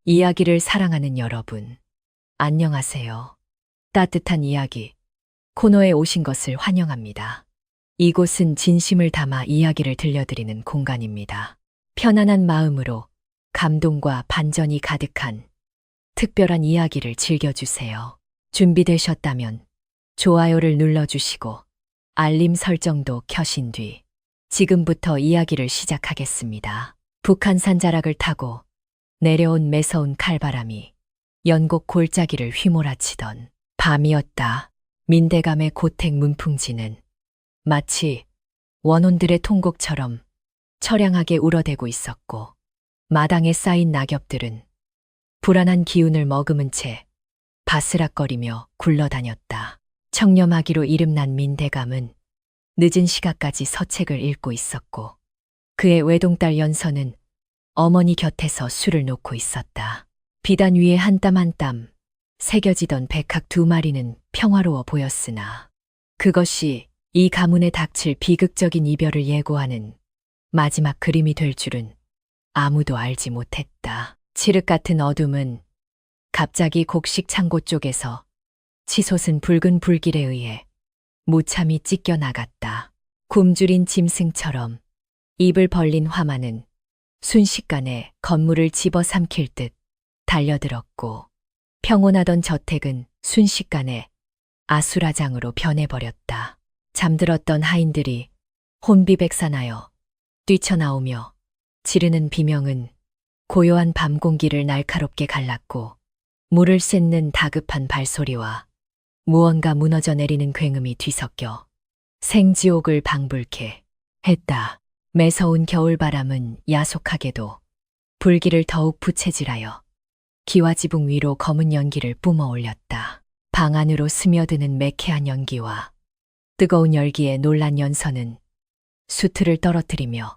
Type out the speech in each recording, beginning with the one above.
이야기를 사랑하는 여러분, 안녕하세요. 따뜻한 이야기 코너에 오신 것을 환영합니다. 이곳은 진심을 담아 이야기를 들려드리는 공간입니다. 편안한 마음으로 감동과 반전이 가득한 특별한 이야기를 즐겨주세요. 준비되셨다면 좋아요를 눌러주시고 알림 설정도 켜신 뒤 지금부터 이야기를 시작하겠습니다. 북한산 자락을 타고 내려온 매서운 칼바람이 연곡 골짜기를 휘몰아치던 밤이었다. 민대감의 고택 문풍지는 마치 원혼들의 통곡처럼 처량하게 울어대고 있었고, 마당에 쌓인 낙엽들은 불안한 기운을 머금은 채 바스락거리며 굴러다녔다. 청렴하기로 이름난 민대감은 늦은 시각까지 서책을 읽고 있었고, 그의 외동딸 연서는 어머니 곁에서 술을 놓고 있었다. 비단 위에 한 땀 한 땀 새겨지던 백학 두 마리는 평화로워 보였으나, 그것이 이 가문에 닥칠 비극적인 이별을 예고하는 마지막 그림이 될 줄은 아무도 알지 못했다. 칠흑 같은 어둠은 갑자기 곡식 창고 쪽에서 치솟은 붉은 불길에 의해 무참히 찢겨 나갔다. 굶주린 짐승처럼 입을 벌린 화마는 순식간에 건물을 집어삼킬 듯 달려들었고, 평온하던 저택은 순식간에 아수라장으로 변해버렸다. 잠들었던 하인들이 혼비백산하여 뛰쳐나오며 지르는 비명은 고요한 밤 공기를 날카롭게 갈랐고, 물을 쐰는 다급한 발소리와 무언가 무너져 내리는 굉음이 뒤섞여 생지옥을 방불케 했다. 매서운 겨울바람은 야속하게도 불길을 더욱 부채질하여 기와지붕 위로 검은 연기를 뿜어 올렸다. 방 안으로 스며드는 매캐한 연기와 뜨거운 열기에 놀란 연서는 수트를 떨어뜨리며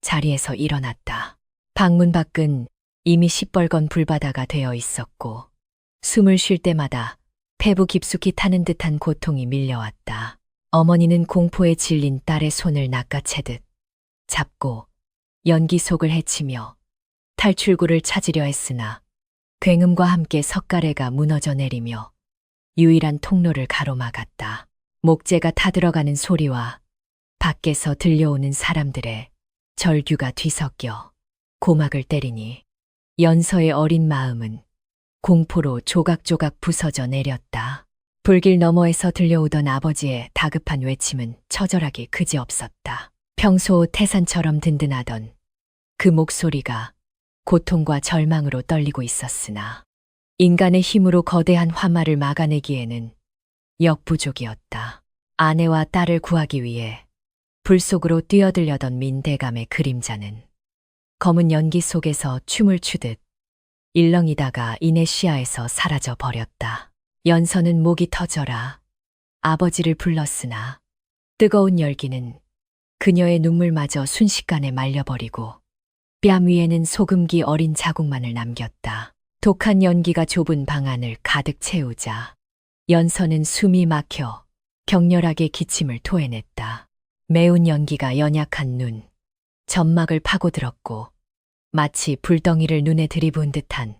자리에서 일어났다. 방문 밖은 이미 시뻘건 불바다가 되어 있었고, 숨을 쉴 때마다 폐부 깊숙이 타는 듯한 고통이 밀려왔다. 어머니는 공포에 질린 딸의 손을 낚아채듯 잡고 연기 속을 헤치며 탈출구를 찾으려 했으나, 굉음과 함께 석가래가 무너져 내리며 유일한 통로를 가로막았다. 목재가 타들어가는 소리와 밖에서 들려오는 사람들의 절규가 뒤섞여 고막을 때리니 연서의 어린 마음은 공포로 조각조각 부서져 내렸다. 불길 너머에서 들려오던 아버지의 다급한 외침은 처절하기 그지없었다. 평소 태산처럼 든든하던 그 목소리가 고통과 절망으로 떨리고 있었으나, 인간의 힘으로 거대한 화마를 막아내기에는 역부족이었다. 아내와 딸을 구하기 위해 불 속으로 뛰어들려던 민대감의 그림자는 검은 연기 속에서 춤을 추듯 일렁이다가 이내 시야에서 사라져 버렸다. 연서는 목이 터져라 아버지를 불렀으나 뜨거운 열기는 그녀의 눈물마저 순식간에 말려버리고 뺨 위에는 소금기 어린 자국만을 남겼다. 독한 연기가 좁은 방 안을 가득 채우자 연서는 숨이 막혀 격렬하게 기침을 토해냈다. 매운 연기가 연약한 눈, 점막을 파고들었고, 마치 불덩이를 눈에 들이부은 듯한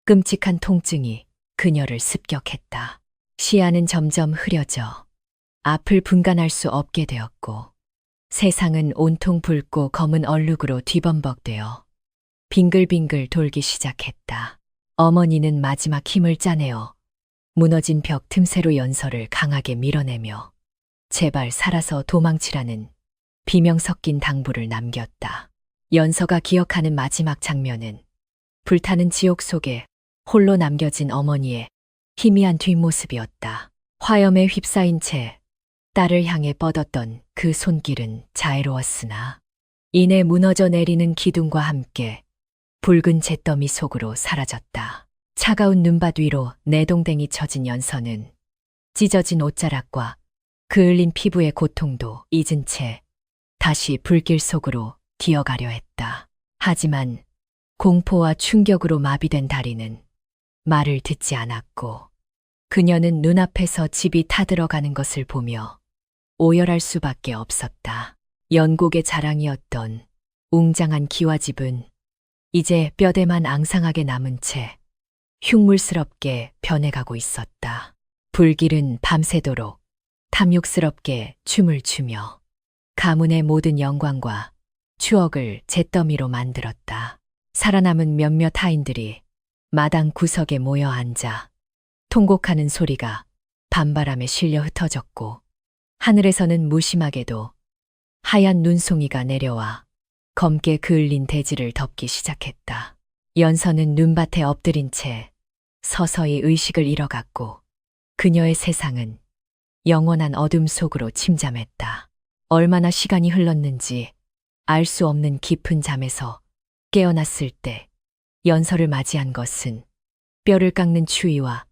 끔찍한 통증이 그녀를 습격했다. 시야는 점점 흐려져 앞을 분간할 수 없게 되었고, 세상은 온통 붉고 검은 얼룩으로 뒤범벅되어 빙글빙글 돌기 시작했다. 어머니는 마지막 힘을 짜내어 무너진 벽 틈새로 연서를 강하게 밀어내며 제발 살아서 도망치라는 비명 섞인 당부를 남겼다. 연서가 기억하는 마지막 장면은 불타는 지옥 속에 홀로 남겨진 어머니의 희미한 뒷모습이었다. 화염에 휩싸인 채 딸을 향해 뻗었던 그 손길은 자애로웠으나, 이내 무너져 내리는 기둥과 함께 붉은 잿더미 속으로 사라졌다. 차가운 눈밭 위로 내동댕이 쳐진 연서는 찢어진 옷자락과 그을린 피부의 고통도 잊은 채 다시 불길 속으로 기어가려 했다. 하지만 공포와 충격으로 마비된 다리는 말을 듣지 않았고, 그녀는 눈앞에서 집이 타들어가는 것을 보며 오열할 수밖에 없었다. 연곡의 자랑이었던 웅장한 기와집은 이제 뼈대만 앙상하게 남은 채 흉물스럽게 변해가고 있었다. 불길은 밤새도록 탐욕스럽게 춤을 추며 가문의 모든 영광과 추억을 잿더미로 만들었다. 살아남은 몇몇 하인들이 마당 구석에 모여 앉아 통곡하는 소리가 밤바람에 실려 흩어졌고, 하늘에서는 무심하게도 하얀 눈송이가 내려와 검게 그을린 대지를 덮기 시작했다. 연서는 눈밭에 엎드린 채 서서히 의식을 잃어갔고, 그녀의 세상은 영원한 어둠 속으로 침잠했다. 얼마나 시간이 흘렀는지 알 수 없는 깊은 잠에서 깨어났을 때 연서를 맞이한 것은 뼈를 깎는 추위와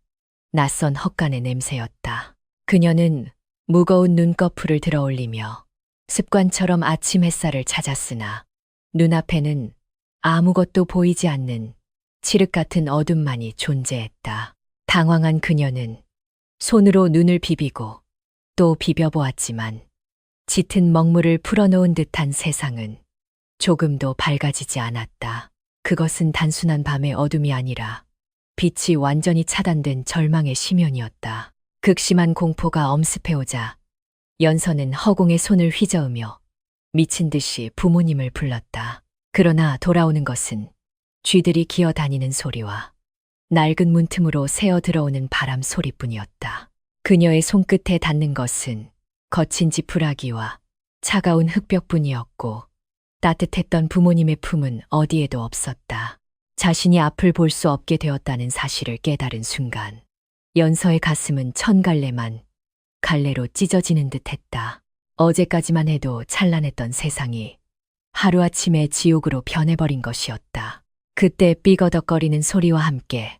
낯선 헛간의 냄새였다. 그녀는 무거운 눈꺼풀을 들어 올리며 습관처럼 아침 햇살을 찾았으나 눈앞에는 아무것도 보이지 않는 칠흑 같은 어둠만이 존재했다. 당황한 그녀는 손으로 눈을 비비고 또 비벼보았지만 짙은 먹물을 풀어놓은 듯한 세상은 조금도 밝아지지 않았다. 그것은 단순한 밤의 어둠이 아니라 빛이 완전히 차단된 절망의 심연이었다. 극심한 공포가 엄습해오자 연서는 허공에 손을 휘저으며 미친 듯이 부모님을 불렀다. 그러나 돌아오는 것은 쥐들이 기어다니는 소리와 낡은 문틈으로 새어 들어오는 바람 소리뿐이었다. 그녀의 손끝에 닿는 것은 거친 지푸라기와 차가운 흙벽뿐이었고, 따뜻했던 부모님의 품은 어디에도 없었다. 자신이 앞을 볼 수 없게 되었다는 사실을 깨달은 순간 연서의 가슴은 천갈래만 갈래로 찢어지는 듯했다. 어제까지만 해도 찬란했던 세상이 하루아침에 지옥으로 변해버린 것이었다. 그때 삐거덕거리는 소리와 함께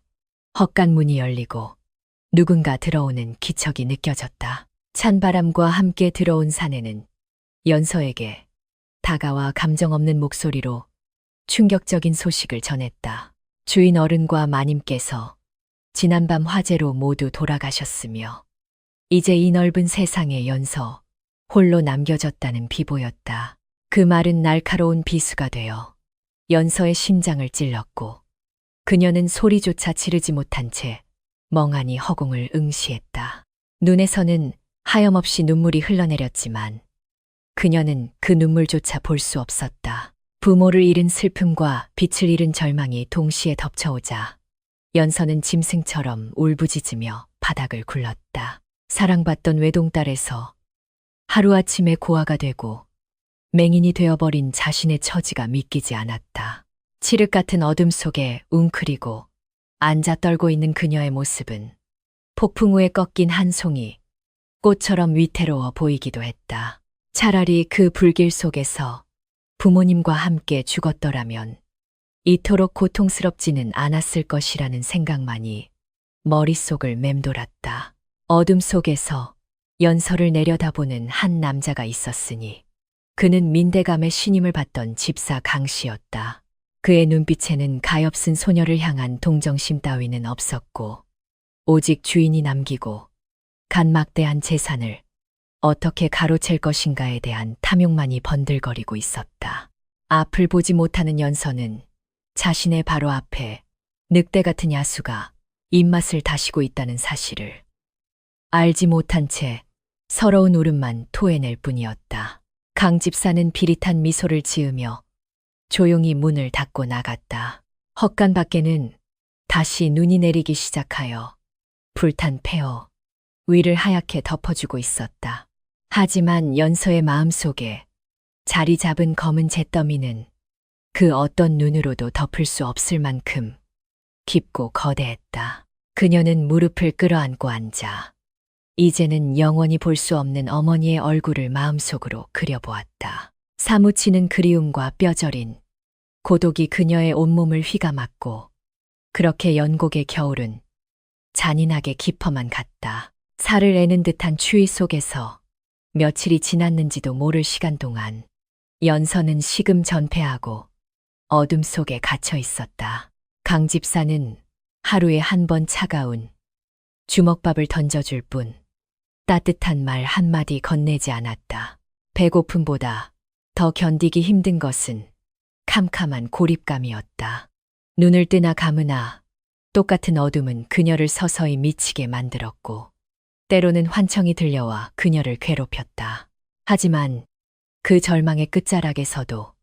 헛간 문이 열리고 누군가 들어오는 기척이 느껴졌다. 찬바람과 함께 들어온 사내는 연서에게 다가와 감정 없는 목소리로 충격적인 소식을 전했다. 주인 어른과 마님께서 지난밤 화재로 모두 돌아가셨으며 이제 이 넓은 세상에 연서 홀로 남겨졌다는 비보였다. 그 말은 날카로운 비수가 되어 연서의 심장을 찔렀고, 그녀는 소리조차 지르지 못한 채 멍하니 허공을 응시했다. 눈에서는 하염없이 눈물이 흘러내렸지만 그녀는 그 눈물조차 볼 수 없었다. 부모를 잃은 슬픔과 빛을 잃은 절망이 동시에 덮쳐오자 연서는 짐승처럼 울부짖으며 바닥을 굴렀다. 사랑받던 외동딸에서 하루아침에 고아가 되고 맹인이 되어버린 자신의 처지가 믿기지 않았다. 칠흑 같은 어둠 속에 웅크리고 앉아 떨고 있는 그녀의 모습은 폭풍 후에 꺾인 한 송이 꽃처럼 위태로워 보이기도 했다. 차라리 그 불길 속에서 부모님과 함께 죽었더라면 이토록 고통스럽지는 않았을 것이라는 생각만이 머릿속을 맴돌았다. 어둠 속에서 연서를 내려다보는 한 남자가 있었으니 그는 민대감의 신임을 받던 집사 강씨였다. 그의 눈빛에는 가엾은 소녀를 향한 동정심 따위는 없었고, 오직 주인이 남기고 간 막대한 재산을 어떻게 가로챌 것인가에 대한 탐욕만이 번들거리고 있었다. 앞을 보지 못하는 연서는 자신의 바로 앞에 늑대 같은 야수가 입맛을 다시고 있다는 사실을 알지 못한 채 서러운 울음만 토해낼 뿐이었다. 강 집사는 비릿한 미소를 지으며 조용히 문을 닫고 나갔다. 헛간 밖에는 다시 눈이 내리기 시작하여 불탄 폐허 위를 하얗게 덮어주고 있었다. 하지만 연서의 마음속에 자리 잡은 검은 잿더미는 그 어떤 눈으로도 덮을 수 없을 만큼 깊고 거대했다. 그녀는 무릎을 끌어안고 앉아 이제는 영원히 볼 수 없는 어머니의 얼굴을 마음속으로 그려보았다. 사무치는 그리움과 뼈저린 고독이 그녀의 온몸을 휘감았고, 그렇게 연곡의 겨울은 잔인하게 깊어만 갔다. 살을 애는 듯한 추위 속에서 며칠이 지났는지도 모를 시간 동안 연서는 시금전폐하고 어둠 속에 갇혀 있었다. 강 집사는 하루에 한 번 차가운 주먹밥을 던져줄 뿐 따뜻한 말 한마디 건네지 않았다. 배고픔보다 더 견디기 힘든 것은 캄캄한 고립감이었다. 눈을 뜨나 감으나 똑같은 어둠은 그녀를 서서히 미치게 만들었고, 때로는 환청이 들려와 그녀를 괴롭혔다. 하지만 그 절망의 끝자락에서도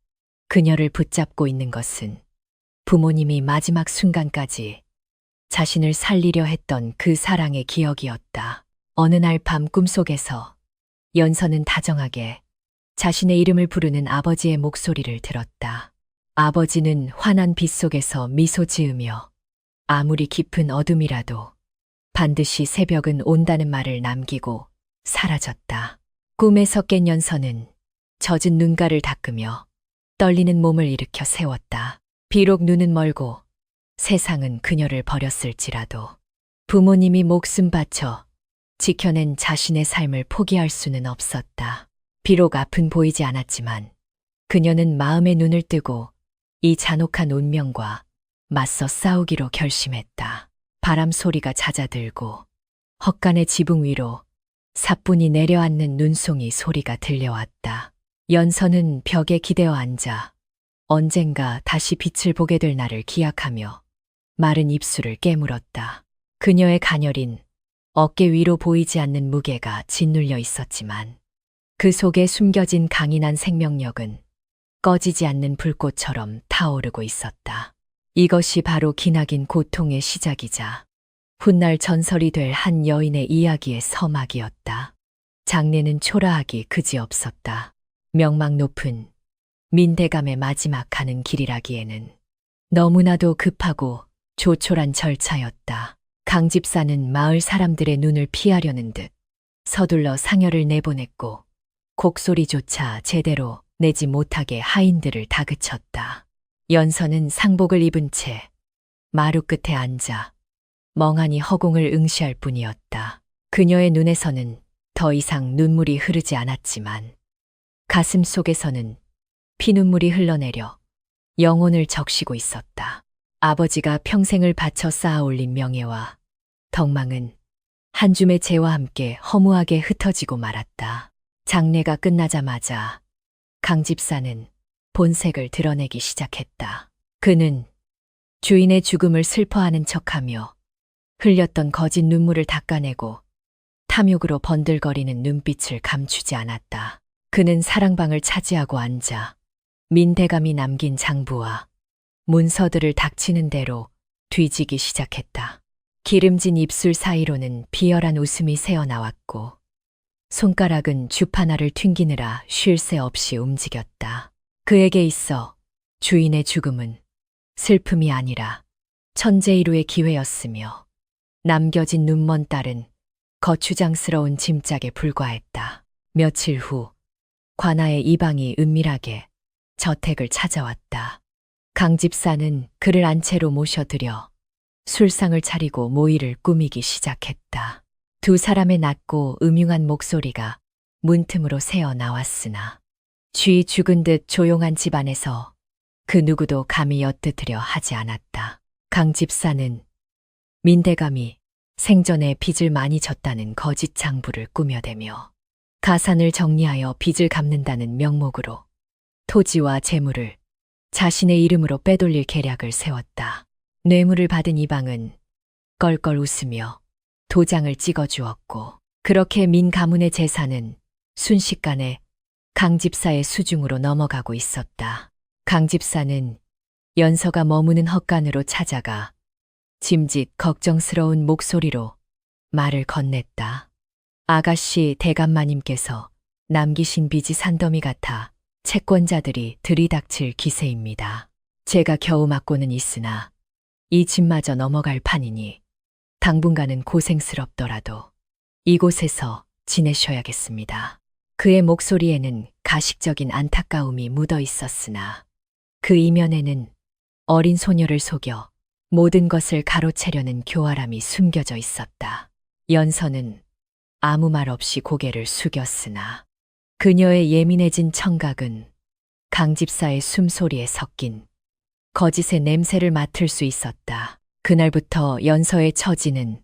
그녀를 붙잡고 있는 것은 부모님이 마지막 순간까지 자신을 살리려 했던 그 사랑의 기억이었다. 어느 날 밤 꿈속에서 연서는 다정하게 자신의 이름을 부르는 아버지의 목소리를 들었다. 아버지는 환한 빛 속에서 미소 지으며 아무리 깊은 어둠이라도 반드시 새벽은 온다는 말을 남기고 사라졌다. 꿈에서 깬 연서는 젖은 눈가를 닦으며 떨리는 몸을 일으켜 세웠다. 비록 눈은 멀고 세상은 그녀를 버렸을지라도 부모님이 목숨 바쳐 지켜낸 자신의 삶을 포기할 수는 없었다. 비록 앞은 보이지 않았지만 그녀는 마음의 눈을 뜨고 이 잔혹한 운명과 맞서 싸우기로 결심했다. 바람 소리가 잦아들고 헛간의 지붕 위로 사뿐히 내려앉는 눈송이 소리가 들려왔다. 연서는 벽에 기대어 앉아 언젠가 다시 빛을 보게 될 날을 기약하며 마른 입술을 깨물었다. 그녀의 가녀린 어깨 위로 보이지 않는 무게가 짓눌려 있었지만 그 속에 숨겨진 강인한 생명력은 꺼지지 않는 불꽃처럼 타오르고 있었다. 이것이 바로 기나긴 고통의 시작이자 훗날 전설이 될 한 여인의 이야기의 서막이었다. 장례는 초라하기 그지없었다. 명망 높은 민대감의 마지막 가는 길이라기에는 너무나도 급하고 조촐한 절차였다. 강 집사는 마을 사람들의 눈을 피하려는 듯 서둘러 상여를 내보냈고 곡소리조차 제대로 내지 못하게 하인들을 다그쳤다. 연서는 상복을 입은 채 마루 끝에 앉아 멍하니 허공을 응시할 뿐이었다. 그녀의 눈에서는 더 이상 눈물이 흐르지 않았지만 가슴 속에서는 피눈물이 흘러내려 영혼을 적시고 있었다. 아버지가 평생을 바쳐 쌓아 올린 명예와 덕망은 한 줌의 재와 함께 허무하게 흩어지고 말았다. 장례가 끝나자마자 강 집사는 본색을 드러내기 시작했다. 그는 주인의 죽음을 슬퍼하는 척하며 흘렸던 거짓 눈물을 닦아내고 탐욕으로 번들거리는 눈빛을 감추지 않았다. 그는 사랑방을 차지하고 앉아 민대감이 남긴 장부와 문서들을 닥치는 대로 뒤지기 시작했다. 기름진 입술 사이로는 비열한 웃음이 새어나왔고 손가락은 주파나를 튕기느라 쉴 새 없이 움직였다. 그에게 있어 주인의 죽음은 슬픔이 아니라 천재이루의 기회였으며 남겨진 눈먼 딸은 거추장스러운 짐짝에 불과했다. 며칠 후 관아의 이방이 은밀하게 저택을 찾아왔다. 강 집사는 그를 안채로 모셔들여 술상을 차리고 모이를 꾸미기 시작했다. 두 사람의 낮고 음흉한 목소리가 문틈으로 새어 나왔으나 쥐 죽은 듯 조용한 집안에서 그 누구도 감히 엿듣으려 하지 않았다. 강 집사는 민대감이 생전에 빚을 많이 졌다는 거짓 장부를 꾸며대며 가산을 정리하여 빚을 갚는다는 명목으로 토지와 재물을 자신의 이름으로 빼돌릴 계략을 세웠다. 뇌물을 받은 이방은 껄껄 웃으며 도장을 찍어주었고 그렇게 민 가문의 재산은 순식간에 강 집사의 수중으로 넘어가고 있었다. 강 집사는 연서가 머무는 헛간으로 찾아가 짐짓 걱정스러운 목소리로 말을 건넸다. 아가씨 대감마님께서 남기신 빚이 산더미 같아 채권자들이 들이닥칠 기세입니다. 제가 겨우 막고는 있으나 이 집마저 넘어갈 판이니 당분간은 고생스럽더라도 이곳에서 지내셔야겠습니다. 그의 목소리에는 가식적인 안타까움이 묻어 있었으나 그 이면에는 어린 소녀를 속여 모든 것을 가로채려는 교활함이 숨겨져 있었다. 연서는 아무 말 없이 고개를 숙였으나 그녀의 예민해진 청각은 강 집사의 숨소리에 섞인 거짓의 냄새를 맡을 수 있었다. 그날부터 연서의 처지는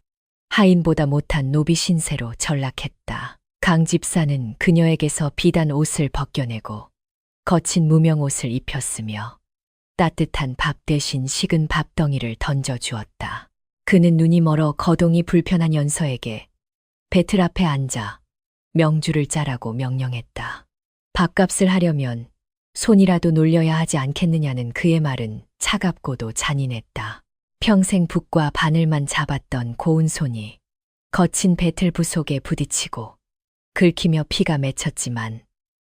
하인보다 못한 노비 신세로 전락했다. 강 집사는 그녀에게서 비단 옷을 벗겨내고 거친 무명 옷을 입혔으며 따뜻한 밥 대신 식은 밥덩이를 던져주었다. 그는 눈이 멀어 거동이 불편한 연서에게 배틀 앞에 앉아 명주를 짜라고 명령했다. 밥값을 하려면 손이라도 놀려야 하지 않겠느냐는 그의 말은 차갑고도 잔인했다. 평생 붓과 바늘만 잡았던 고운 손이 거친 배틀부 속에 부딪히고 긁히며 피가 맺혔지만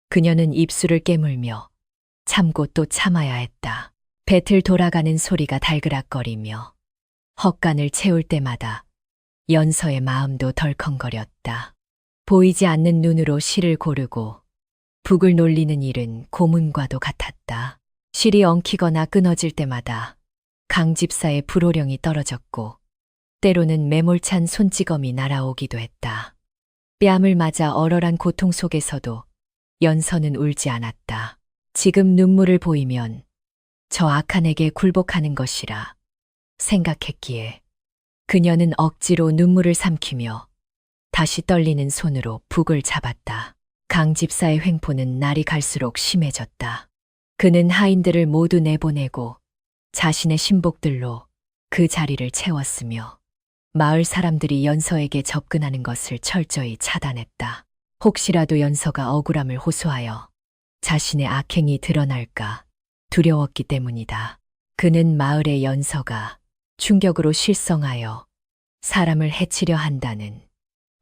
그녀는 입술을 깨물며 참고 또 참아야 했다. 배틀 돌아가는 소리가 달그락거리며 헛간을 채울 때마다 연서의 마음도 덜컹거렸다. 보이지 않는 눈으로 실을 고르고 북을 놀리는 일은 고문과도 같았다. 실이 엉키거나 끊어질 때마다 강 집사의 불호령이 떨어졌고 때로는 매몰찬 손찌검이 날아오기도 했다. 뺨을 맞아 얼얼한 고통 속에서도 연서는 울지 않았다. 지금 눈물을 보이면 저 악한에게 굴복하는 것이라 생각했기에 그녀는 억지로 눈물을 삼키며 다시 떨리는 손으로 북을 잡았다. 강 집사의 횡포는 날이 갈수록 심해졌다. 그는 하인들을 모두 내보내고 자신의 신복들로 그 자리를 채웠으며 마을 사람들이 연서에게 접근하는 것을 철저히 차단했다. 혹시라도 연서가 억울함을 호소하여 자신의 악행이 드러날까 두려웠기 때문이다. 그는 마을의 연서가 충격으로 실성하여 사람을 해치려 한다는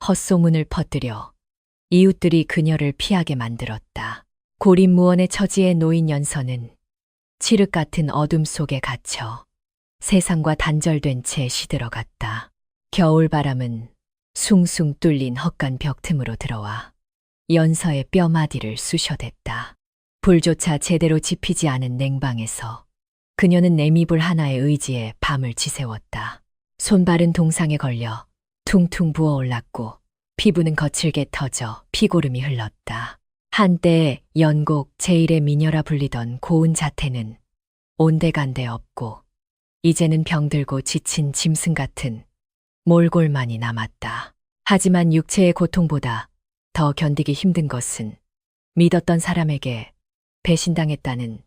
헛소문을 퍼뜨려 이웃들이 그녀를 피하게 만들었다. 고립무원의 처지에 놓인 연서는 칠흑 같은 어둠 속에 갇혀 세상과 단절된 채 시들어갔다. 겨울바람은 숭숭 뚫린 헛간 벽 틈으로 들어와 연서의 뼈마디를 쑤셔댔다. 불조차 제대로 지피지 않은 냉방에서 그녀는 내미불 하나의 의지에 밤을 지새웠다. 손발은 동상에 걸려 퉁퉁 부어올랐고 피부는 거칠게 터져 피고름이 흘렀다. 한때 연곡 제1의 미녀라 불리던 고운 자태는 온데간데 없고 이제는 병들고 지친 짐승 같은 몰골만이 남았다. 하지만 육체의 고통보다 더 견디기 힘든 것은 믿었던 사람에게 배신당했다는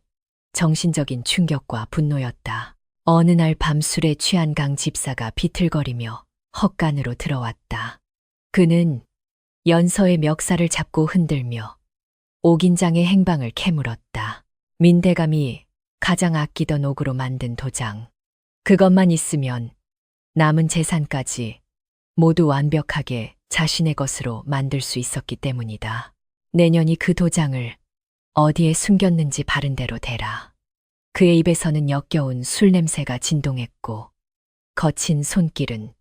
정신적인 충격과 분노였다. 어느 날 밤술에 취한 강 집사가 비틀거리며 헛간으로 들어왔다. 그는 연서의 멱살을 잡고 흔들며 옥인장의 행방을 캐물었다. 민대감이 가장 아끼던 옥으로 만든 도장. 그것만 있으면 남은 재산까지 모두 완벽하게 자신의 것으로 만들 수 있었기 때문이다. 내년이 그 도장을 어디에 숨겼는지 바른 대로 대라. 그의 입에서는 역겨운 술 냄새가 진동했고 거친 손길은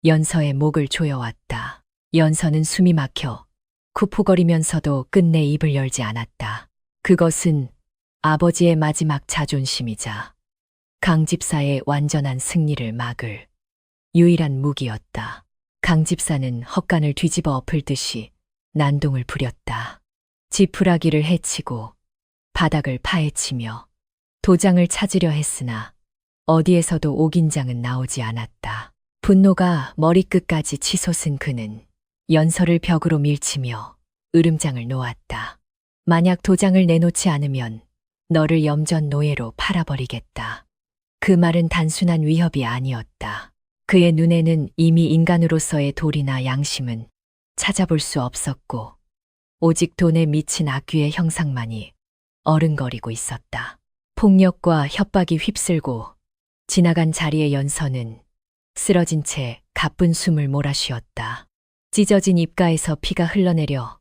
연서의 목을 조여왔다. 연서는 숨이 막혀 쿠푸거리면서도 끝내 입을 열지 않았다. 그것은 아버지의 마지막 자존심이자 강 집사의 완전한 승리를 막을 유일한 무기였다. 강 집사는 헛간을 뒤집어 엎을 듯이 난동을 부렸다. 지푸라기를 해치고 바닥을 파헤치며 도장을 찾으려 했으나 어디에서도 옥인장은 나오지 않았다. 분노가 머리끝까지 치솟은 그는 연서를 벽으로 밀치며 으름장을 놓았다. 만약 도장을 내놓지 않으면 너를 염전 노예로 팔아버리겠다. 그 말은 단순한 위협이 아니었다. 그의 눈에는 이미 인간으로서의 도리나 양심은 찾아볼 수 없었고 오직 돈에 미친 악귀의 형상만이 어른거리고 있었다. 폭력과 협박이 휩쓸고 지나간 자리의 연서는 쓰러진 채 가쁜 숨을 몰아쉬었다. 찢어진 입가에서 피가 흘러내려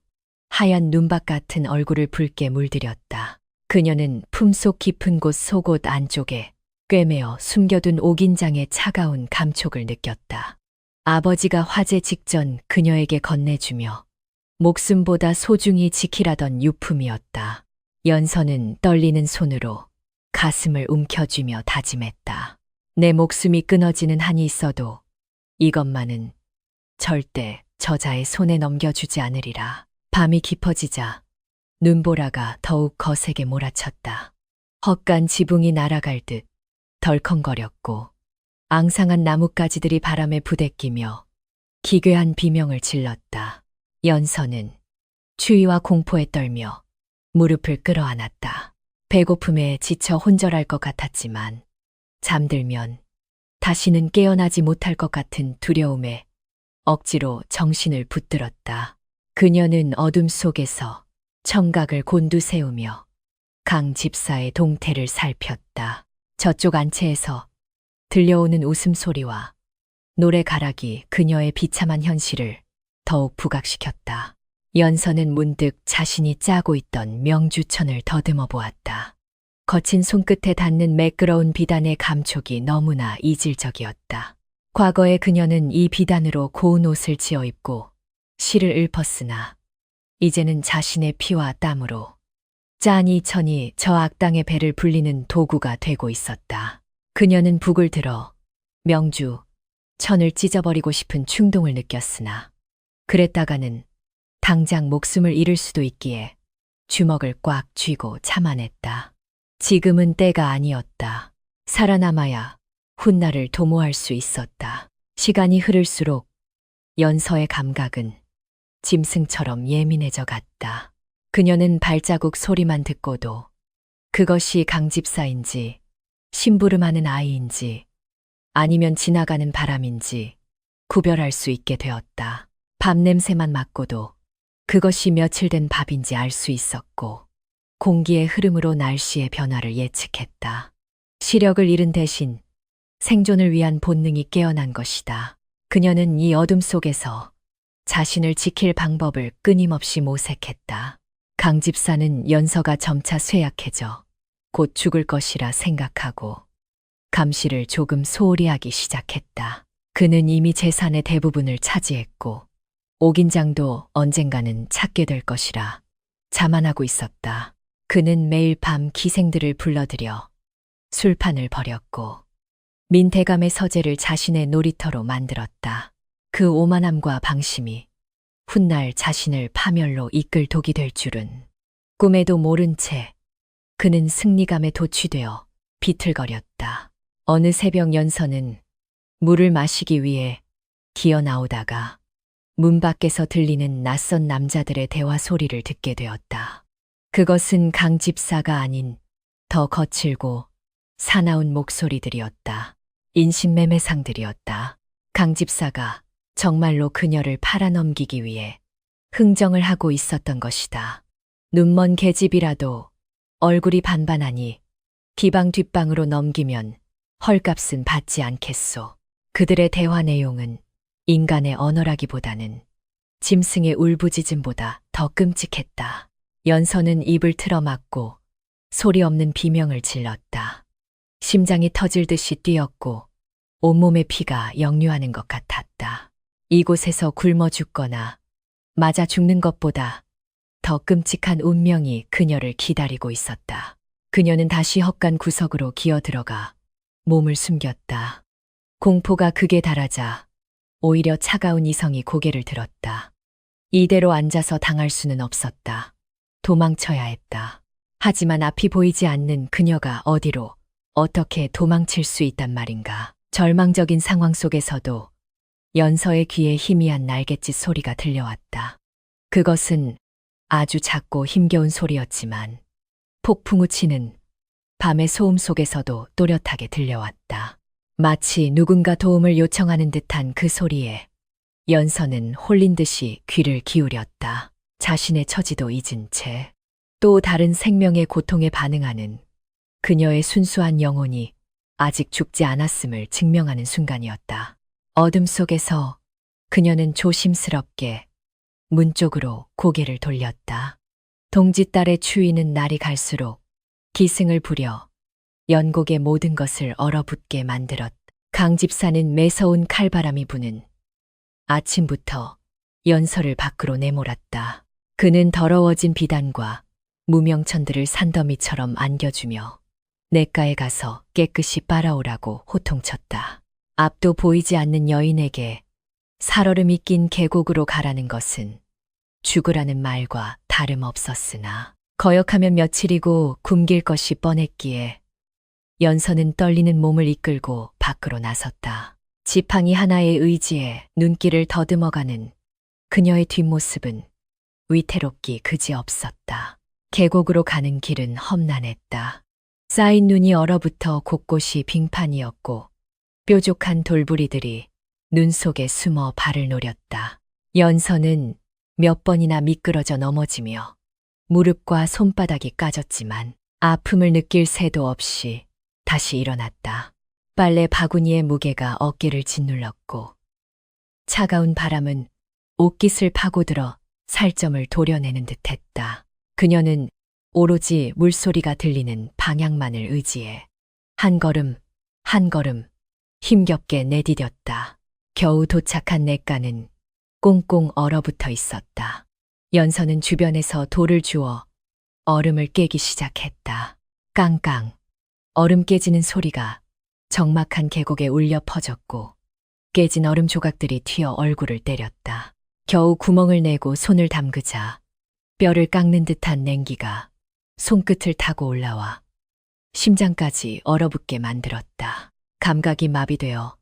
하얀 눈밭 같은 얼굴을 붉게 물들였다. 그녀는 품속 깊은 곳 속옷 안쪽에 꿰매어 숨겨둔 옥인장의 차가운 감촉을 느꼈다. 아버지가 화재 직전 그녀에게 건네주며 목숨보다 소중히 지키라던 유품이었다. 연서는 떨리는 손으로 가슴을 움켜쥐며 다짐했다. 내 목숨이 끊어지는 한이 있어도 이것만은 절대 저자의 손에 넘겨주지 않으리라. 밤이 깊어지자 눈보라가 더욱 거세게 몰아쳤다. 헛간 지붕이 날아갈 듯 덜컹거렸고 앙상한 나뭇가지들이 바람에 부대끼며 기괴한 비명을 질렀다. 연서는 추위와 공포에 떨며 무릎을 끌어안았다. 배고픔에 지쳐 혼절할 것 같았지만 잠들면 다시는 깨어나지 못할 것 같은 두려움에 억지로 정신을 붙들었다. 그녀는 어둠 속에서 청각을 곤두세우며 강 집사의 동태를 살폈다. 저쪽 안채에서 들려오는 웃음소리와 노래가락이 그녀의 비참한 현실을 더욱 부각시켰다. 연서는 문득 자신이 짜고 있던 명주천을 더듬어 보았다. 거친 손끝에 닿는 매끄러운 비단의 감촉이 너무나 이질적이었다. 과거에 그녀는 이 비단으로 고운 옷을 지어 입고 실을 읊었으나 이제는 자신의 피와 땀으로 짠이 천이 저 악당의 배를 불리는 도구가 되고 있었다. 그녀는 북을 들어 명주, 천을 찢어버리고 싶은 충동을 느꼈으나 그랬다가는 당장 목숨을 잃을 수도 있기에 주먹을 꽉 쥐고 참아냈다. 지금은 때가 아니었다. 살아남아야 훗날을 도모할 수 있었다. 시간이 흐를수록 연서의 감각은 짐승처럼 예민해져 갔다. 그녀는 발자국 소리만 듣고도 그것이 강집사인지 심부름하는 아이인지 아니면 지나가는 바람인지 구별할 수 있게 되었다. 밥 냄새만 맡고도 그것이 며칠 된 밥인지 알 수 있었고 공기의 흐름으로 날씨의 변화를 예측했다. 시력을 잃은 대신 생존을 위한 본능이 깨어난 것이다. 그녀는 이 어둠 속에서 자신을 지킬 방법을 끊임없이 모색했다. 강 집사는 연서가 점차 쇠약해져 곧 죽을 것이라 생각하고 감시를 조금 소홀히 하기 시작했다. 그는 이미 재산의 대부분을 차지했고 옥인장도 언젠가는 찾게 될 것이라 자만하고 있었다. 그는 매일 밤 기생들을 불러들여 술판을 벌였고 민대감의 서재를 자신의 놀이터로 만들었다. 그 오만함과 방심이 훗날 자신을 파멸로 이끌 독이 될 줄은 꿈에도 모른 채 그는 승리감에 도취되어 비틀거렸다. 어느 새벽 연서는 물을 마시기 위해 기어 나오다가 문 밖에서 들리는 낯선 남자들의 대화 소리를 듣게 되었다. 그것은 강 집사가 아닌 더 거칠고 사나운 목소리들이었다. 인신매매상들이었다. 강 집사가 정말로 그녀를 팔아넘기기 위해 흥정을 하고 있었던 것이다. 눈먼 계집이라도 얼굴이 반반하니 기방 뒷방으로 넘기면 헐값은 받지 않겠소. 그들의 대화 내용은 인간의 언어라기보다는 짐승의 울부짖음보다 더 끔찍했다. 연서는 입을 틀어막고 소리 없는 비명을 질렀다. 심장이 터질 듯이 뛰었고 온몸의 피가 역류하는 것 같았다. 이곳에서 굶어 죽거나 맞아 죽는 것보다 더 끔찍한 운명이 그녀를 기다리고 있었다. 그녀는 다시 헛간 구석으로 기어 들어가 몸을 숨겼다. 공포가 극에 달하자 오히려 차가운 이성이 고개를 들었다. 이대로 앉아서 당할 수는 없었다. 도망쳐야 했다. 하지만 앞이 보이지 않는 그녀가 어디로 어떻게 도망칠 수 있단 말인가. 절망적인 상황 속에서도 연서의 귀에 희미한 날갯짓 소리가 들려왔다. 그것은 아주 작고 힘겨운 소리였지만 폭풍우 치는 밤의 소음 속에서도 또렷하게 들려왔다. 마치 누군가 도움을 요청하는 듯한 그 소리에 연서는 홀린 듯이 귀를 기울였다. 자신의 처지도 잊은 채 또 다른 생명의 고통에 반응하는 그녀의 순수한 영혼이 아직 죽지 않았음을 증명하는 순간이었다. 어둠 속에서 그녀는 조심스럽게 문 쪽으로 고개를 돌렸다. 동짓달의 추위는 날이 갈수록 기승을 부려 연곡의 모든 것을 얼어붙게 만들었다. 강 집사는 매서운 칼바람이 부는 아침부터 연서를 밖으로 내몰았다. 그는 더러워진 비단과 무명천들을 산더미처럼 안겨주며 냇가에 가서 깨끗이 빨아오라고 호통쳤다. 앞도 보이지 않는 여인에게 살얼음이 낀 계곡으로 가라는 것은 죽으라는 말과 다름없었으나 거역하면 며칠이고 굶길 것이 뻔했기에 연서는 떨리는 몸을 이끌고 밖으로 나섰다. 지팡이 하나의 의지에 눈길을 더듬어가는 그녀의 뒷모습은 위태롭기 그지없었다. 계곡으로 가는 길은 험난했다. 쌓인 눈이 얼어붙어 곳곳이 빙판이었고 뾰족한 돌부리들이 눈 속에 숨어 발을 노렸다. 연서는 몇 번이나 미끄러져 넘어지며 무릎과 손바닥이 까졌지만 아픔을 느낄 새도 없이 다시 일어났다. 빨래 바구니의 무게가 어깨를 짓눌렀고 차가운 바람은 옷깃을 파고들어 살점을 도려내는 듯했다. 그녀는 오로지 물소리가 들리는 방향만을 의지해 한 걸음 한 걸음 힘겹게 내디뎠다. 겨우 도착한 냇가는 꽁꽁 얼어붙어 있었다. 연서는 주변에서 돌을 주워 얼음을 깨기 시작했다. 깡깡 얼음 깨지는 소리가 적막한 계곡에 울려 퍼졌고 깨진 얼음 조각들이 튀어 얼굴을 때렸다. 겨우 구멍을 내고 손을 담그자 뼈를 깎는 듯한 냉기가 손끝을 타고 올라와 심장까지 얼어붙게 만들었다. 감각이 마비되어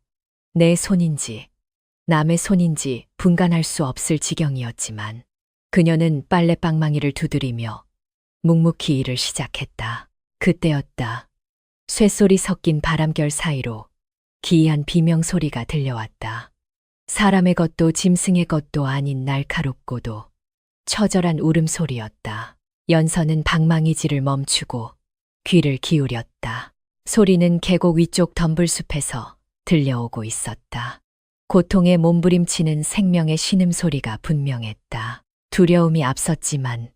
내 손인지 남의 손인지 분간할 수 없을 지경이었지만 그녀는 빨래 방망이를 두드리며 묵묵히 일을 시작했다. 그때였다. 쇠소리 섞인 바람결 사이로 기이한 비명소리가 들려왔다. 사람의 것도 짐승의 것도 아닌 날카롭고도 처절한 울음소리였다. 연서는 방망이질을 멈추고 귀를 기울였다. 소리는 계곡 위쪽 덤불숲에서 들려오고 있었다. 고통에 몸부림치는 생명의 신음소리가 분명했다. 두려움이 앞섰지만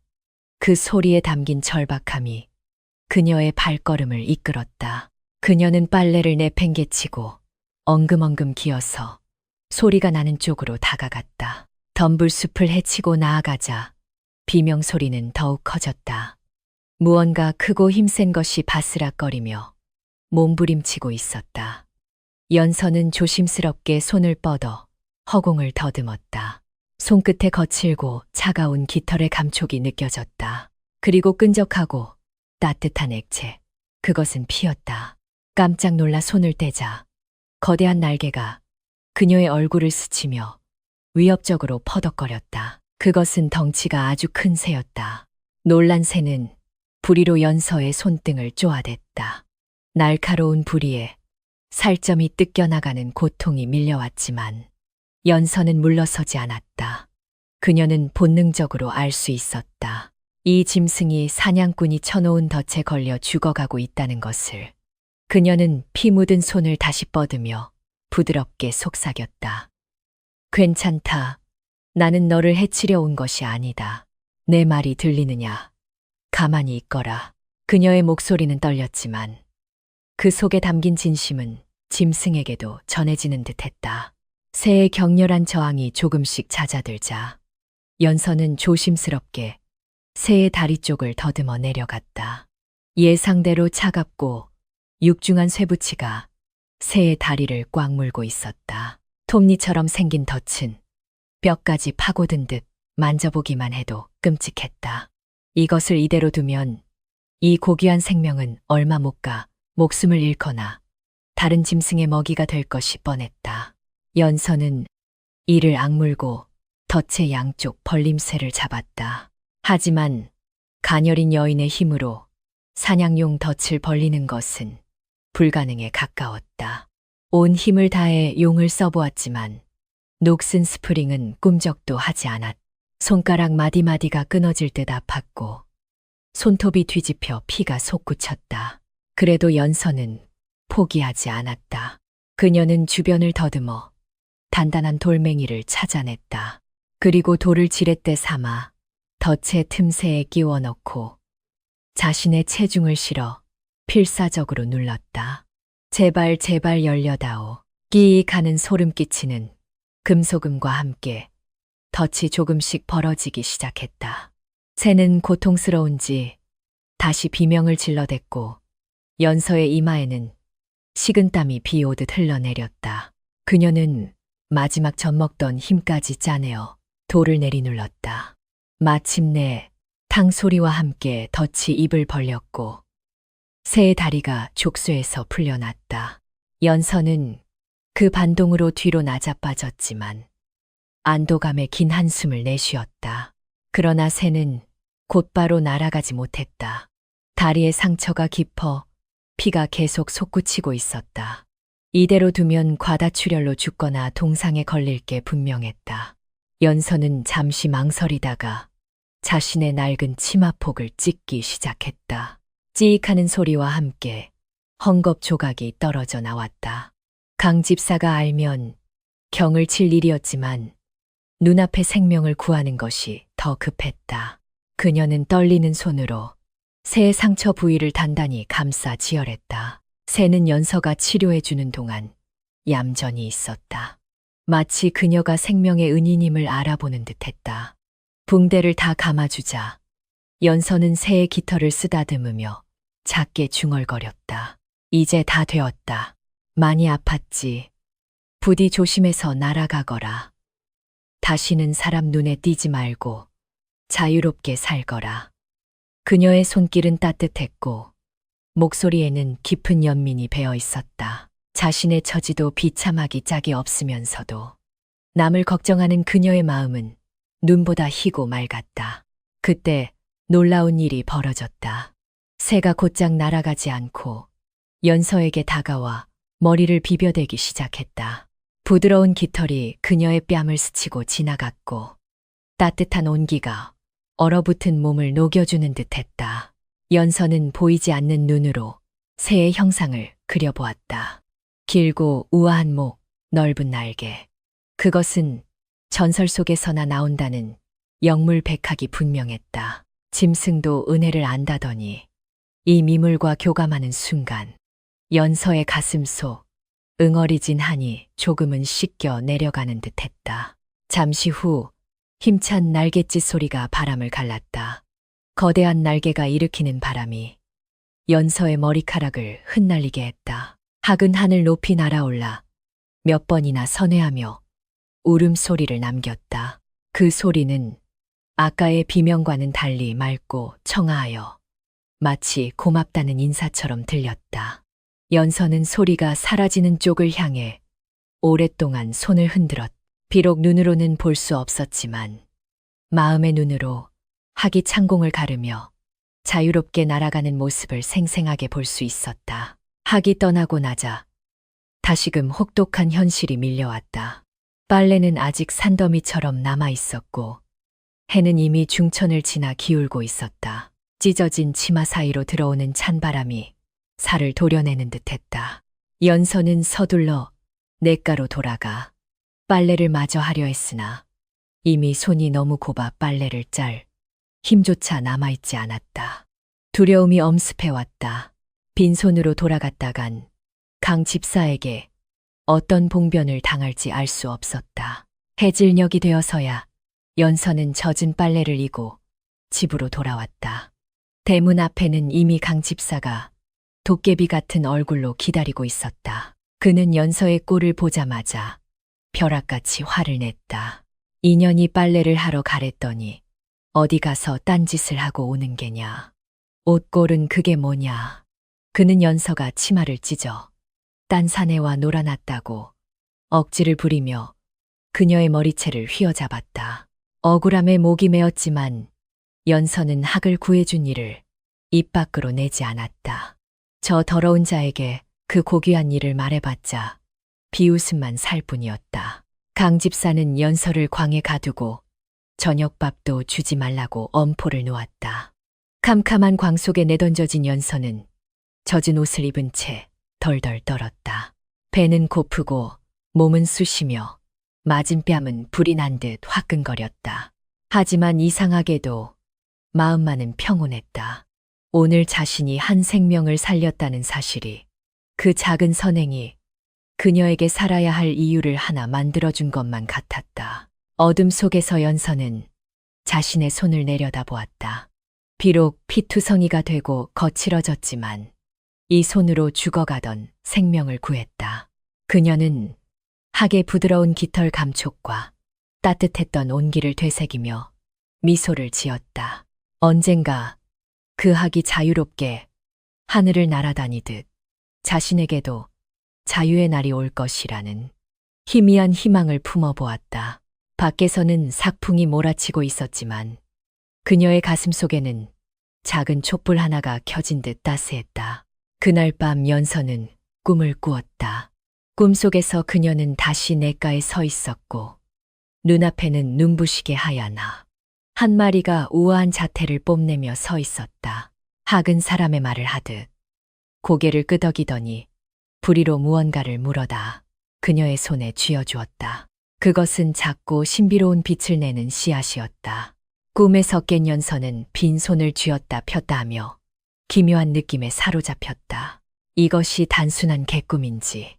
그 소리에 담긴 절박함이 그녀의 발걸음을 이끌었다. 그녀는 빨래를 내팽개치고 엉금엉금 기어서 소리가 나는 쪽으로 다가갔다. 덤불숲을 헤치고 나아가자 비명소리는 더욱 커졌다. 무언가 크고 힘센 것이 바스락거리며 몸부림치고 있었다. 연서는 조심스럽게 손을 뻗어 허공을 더듬었다. 손끝에 거칠고 차가운 깃털의 감촉이 느껴졌다. 그리고 끈적하고 따뜻한 액체, 그것은 피였다. 깜짝 놀라 손을 떼자 거대한 날개가 그녀의 얼굴을 스치며 위협적으로 퍼덕거렸다. 그것은 덩치가 아주 큰 새였다. 놀란 새는 부리로 연서의 손등을 쪼아댔다. 날카로운 부리에 살점이 뜯겨나가는 고통이 밀려왔지만 연서는 물러서지 않았다. 그녀는 본능적으로 알 수 있었다. 이 짐승이 사냥꾼이 쳐놓은 덫에 걸려 죽어가고 있다는 것을. 그녀는 피 묻은 손을 다시 뻗으며 부드럽게 속삭였다. 괜찮다. 나는 너를 해치려 온 것이 아니다. 내 말이 들리느냐? 가만히 있거라. 그녀의 목소리는 떨렸지만 그 속에 담긴 진심은 짐승에게도 전해지는 듯했다. 새의 격렬한 저항이 조금씩 잦아들자 연서는 조심스럽게 새의 다리 쪽을 더듬어 내려갔다. 예상대로 차갑고 육중한 쇠붙이가 새의 다리를 꽉 물고 있었다. 톱니처럼 생긴 덫은 뼈까지 파고든 듯 만져보기만 해도 끔찍했다. 이것을 이대로 두면 이 고귀한 생명은 얼마 못 가 목숨을 잃거나 다른 짐승의 먹이가 될 것이 뻔했다. 연서는 이를 악물고 덫의 양쪽 벌림새를 잡았다. 하지만 가녀린 여인의 힘으로 사냥용 덫을 벌리는 것은 불가능에 가까웠다. 온 힘을 다해 용을 써보았지만 녹슨 스프링은 꿈쩍도 하지 않았다. 손가락 마디마디가 끊어질 듯 아팠고 손톱이 뒤집혀 피가 솟구쳤다. 그래도 연서는 포기하지 않았다. 그녀는 주변을 더듬어 단단한 돌멩이를 찾아냈다. 그리고 돌을 지렛대 삼아 덫의 틈새에 끼워 넣고 자신의 체중을 실어 필사적으로 눌렀다. 제발 제발 열려다오. 끼익 하는 소름 끼치는 금소금과 함께 덫이 조금씩 벌어지기 시작했다. 새는 고통스러운지 다시 비명을 질러댔고 연서의 이마에는 식은땀이 비 오듯 흘러내렸다. 그녀는 마지막 젖먹던 힘까지 짜내어 돌을 내리눌렀다. 마침내 탕소리와 함께 덫이 입을 벌렸고 새의 다리가 족쇄에서 풀려났다. 연서는 그 반동으로 뒤로 나자빠졌지만 안도감에 긴 한숨을 내쉬었다. 그러나 새는 곧바로 날아가지 못했다. 다리에 상처가 깊어 피가 계속 솟구치고 있었다. 이대로 두면 과다출혈로 죽거나 동상에 걸릴 게 분명했다. 연서는 잠시 망설이다가 자신의 낡은 치마폭을 찢기 시작했다. 찌익하는 소리와 함께 헝겊 조각이 떨어져 나왔다. 강 집사가 알면 경을 칠 일이었지만 눈앞의 생명을 구하는 것이 더 급했다. 그녀는 떨리는 손으로 새의 상처 부위를 단단히 감싸 지혈했다. 새는 연서가 치료해주는 동안 얌전히 있었다. 마치 그녀가 생명의 은인임을 알아보는 듯했다. 붕대를 다 감아주자 연서는 새의 깃털을 쓰다듬으며 작게 중얼거렸다. 이제 다 되었다. 많이 아팠지. 부디 조심해서 날아가거라. 다시는 사람 눈에 띄지 말고 자유롭게 살거라. 그녀의 손길은 따뜻했고 목소리에는 깊은 연민이 배어 있었다. 자신의 처지도 비참하기 짝이 없으면서도 남을 걱정하는 그녀의 마음은 눈보다 희고 맑았다. 그때 놀라운 일이 벌어졌다. 새가 곧장 날아가지 않고 연서에게 다가와 머리를 비벼대기 시작했다. 부드러운 깃털이 그녀의 뺨을 스치고 지나갔고 따뜻한 온기가 얼어붙은 몸을 녹여주는 듯했다. 연서는 보이지 않는 눈으로 새의 형상을 그려보았다. 길고 우아한 목, 넓은 날개. 그것은 전설 속에서나 나온다는 영물백학이 분명했다. 짐승도 은혜를 안다더니 이 미물과 교감하는 순간 연서의 가슴 속 응어리진 한이 조금은 씻겨 내려가는 듯했다. 잠시 후 힘찬 날갯짓 소리가 바람을 갈랐다. 거대한 날개가 일으키는 바람이 연서의 머리카락을 흩날리게 했다. 학은 하늘 높이 날아올라 몇 번이나 선회하며 울음소리를 남겼다. 그 소리는 아까의 비명과는 달리 맑고 청아하여 마치 고맙다는 인사처럼 들렸다. 연서는 소리가 사라지는 쪽을 향해 오랫동안 손을 흔들었다. 비록 눈으로는 볼 수 없었지만 마음의 눈으로 학이 창공을 가르며 자유롭게 날아가는 모습을 생생하게 볼 수 있었다. 학이 떠나고 나자 다시금 혹독한 현실이 밀려왔다. 빨래는 아직 산더미처럼 남아 있었고 해는 이미 중천을 지나 기울고 있었다. 찢어진 치마 사이로 들어오는 찬바람이 살을 도려내는 듯했다. 연서는 서둘러 냇가로 돌아가 빨래를 마저 하려 했으나 이미 손이 너무 곱아 빨래를 짤 힘조차 남아있지 않았다. 두려움이 엄습해왔다. 빈손으로 돌아갔다간 강 집사에게 어떤 봉변을 당할지 알 수 없었다. 해질녘이 되어서야 연서는 젖은 빨래를 이고 집으로 돌아왔다. 대문 앞에는 이미 강 집사가 도깨비 같은 얼굴로 기다리고 있었다. 그는 연서의 꼴을 보자마자 벼락같이 화를 냈다. 인연이 빨래를 하러 가랬더니 어디 가서 딴짓을 하고 오는 게냐. 옷꼴은 그게 뭐냐. 그는 연서가 치마를 찢어 딴 사내와 놀아놨다고 억지를 부리며 그녀의 머리채를 휘어잡았다. 억울함에 목이 메었지만 연서는 학을 구해준 일을 입 밖으로 내지 않았다. 저 더러운 자에게 그 고귀한 일을 말해봤자 비웃음만 살 뿐이었다. 강 집사는 연서를 광에 가두고 저녁밥도 주지 말라고 엄포를 놓았다. 캄캄한 광 속에 내던져진 연서는 젖은 옷을 입은 채 덜덜 떨었다. 배는 고프고 몸은 쑤시며 맞은 뺨은 불이 난 듯 화끈거렸다. 하지만 이상하게도 마음만은 평온했다. 오늘 자신이 한 생명을 살렸다는 사실이, 그 작은 선행이 그녀에게 살아야 할 이유를 하나 만들어준 것만 같았다. 어둠 속에서 연서는 자신의 손을 내려다보았다. 비록 피투성이가 되고 거칠어졌지만 이 손으로 죽어가던 생명을 구했다. 그녀는 학의 부드러운 깃털 감촉과 따뜻했던 온기를 되새기며 미소를 지었다. 언젠가 그 학이 자유롭게 하늘을 날아다니듯 자신에게도 자유의 날이 올 것이라는 희미한 희망을 품어보았다. 밖에서는 삭풍이 몰아치고 있었지만 그녀의 가슴 속에는 작은 촛불 하나가 켜진 듯 따스했다. 그날 밤 연서는 꿈을 꾸었다. 꿈속에서 그녀는 다시 냇가에 서 있었고 눈앞에는 눈부시게 하얀 한 마리가 우아한 자태를 뽐내며 서 있었다. 학은 사람의 말을 하듯 고개를 끄덕이더니 부리로 무언가를 물어다 그녀의 손에 쥐어주었다. 그것은 작고 신비로운 빛을 내는 씨앗이었다. 꿈에서 깬 연서는 빈 손을 쥐었다 폈다 하며 기묘한 느낌에 사로잡혔다. 이것이 단순한 개꿈인지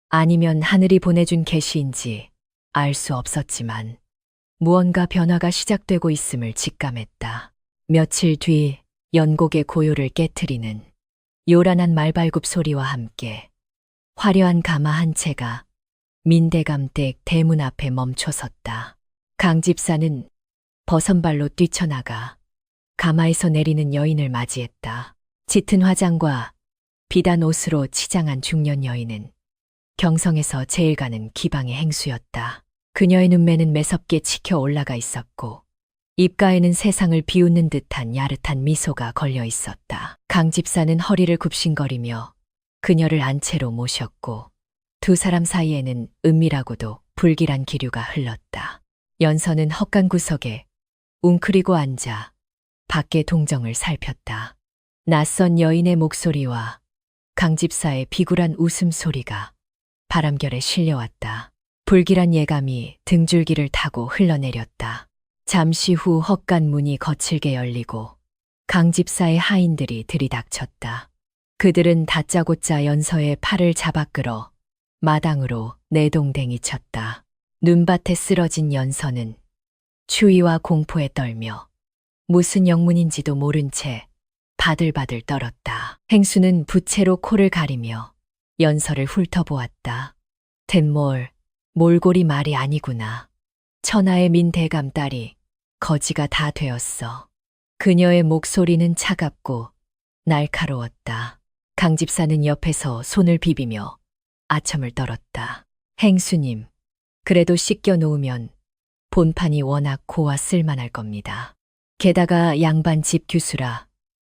아니면 하늘이 보내준 계시인지 알 수 없었지만 무언가 변화가 시작되고 있음을 직감했다. 며칠 뒤 연곡의 고요를 깨트리는 요란한 말발굽 소리와 함께 화려한 가마 한 채가 민대감댁 대문 앞에 멈춰섰다. 강 집사는 버선발로 뛰쳐나가 가마에서 내리는 여인을 맞이했다. 짙은 화장과 비단 옷으로 치장한 중년 여인은 경성에서 제일 가는 기방의 행수였다. 그녀의 눈매는 매섭게 치켜 올라가 있었고 입가에는 세상을 비웃는 듯한 야릇한 미소가 걸려 있었다. 강 집사는 허리를 굽신거리며 그녀를 안채로 모셨고 두 사람 사이에는 은밀하고도 불길한 기류가 흘렀다. 연서는 헛간 구석에 웅크리고 앉아 밖의 동정을 살폈다. 낯선 여인의 목소리와 강 집사의 비굴한 웃음소리가 바람결에 실려왔다. 불길한 예감이 등줄기를 타고 흘러내렸다. 잠시 후 헛간 문이 거칠게 열리고 강 집사의 하인들이 들이닥쳤다. 그들은 다짜고짜 연서의 팔을 잡아 끌어 마당으로 내동댕이 쳤다. 눈밭에 쓰러진 연서는 추위와 공포에 떨며 무슨 영문인지도 모른 채 바들바들 떨었다. 행수는 부채로 코를 가리며 연서를 훑어보았다. 댄몰, 몰골이 말이 아니구나. 천하의 민대감 딸이 거지가 다 되었어. 그녀의 목소리는 차갑고 날카로웠다. 강 집사는 옆에서 손을 비비며 아첨을 떨었다. 행수님, 그래도 씻겨 놓으면 본판이 워낙 고와 쓸만할 겁니다. 게다가 양반 집 규수라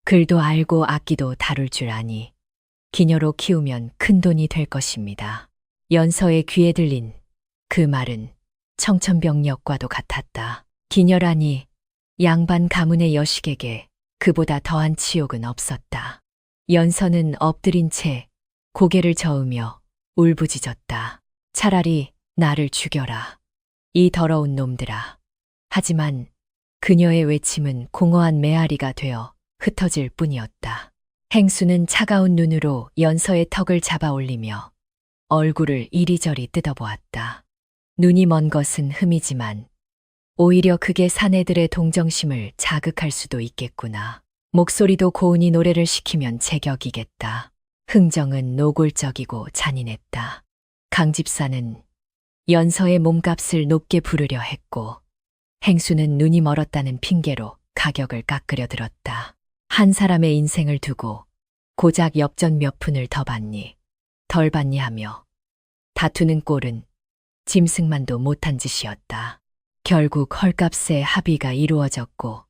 글도 알고 악기도 다룰 줄 아니 기녀로 키우면 큰 돈이 될 것입니다. 연서의 귀에 들린 그 말은 청천벽력과도 같았다. 기녀라니 양반 가문의 여식에게 그보다 더한 치욕은 없었다. 연서는 엎드린 채 고개를 저으며 울부짖었다. 차라리 나를 죽여라. 이 더러운 놈들아. 하지만 그녀의 외침은 공허한 메아리가 되어 흩어질 뿐이었다. 행수는 차가운 눈으로 연서의 턱을 잡아 올리며 얼굴을 이리저리 뜯어보았다. 눈이 먼 것은 흠이지만 오히려 그게 사내들의 동정심을 자극할 수도 있겠구나. 목소리도 고운히 노래를 시키면 제격이겠다. 흥정은 노골적이고 잔인했다. 강 집사는 연서의 몸값을 높게 부르려 했고 행수는 눈이 멀었다는 핑계로 가격을 깎으려 들었다. 한 사람의 인생을 두고 고작 엽전 몇 푼을 더 받니 덜 받니 하며 다투는 꼴은 짐승만도 못한 짓이었다. 결국 헐값에 합의가 이루어졌고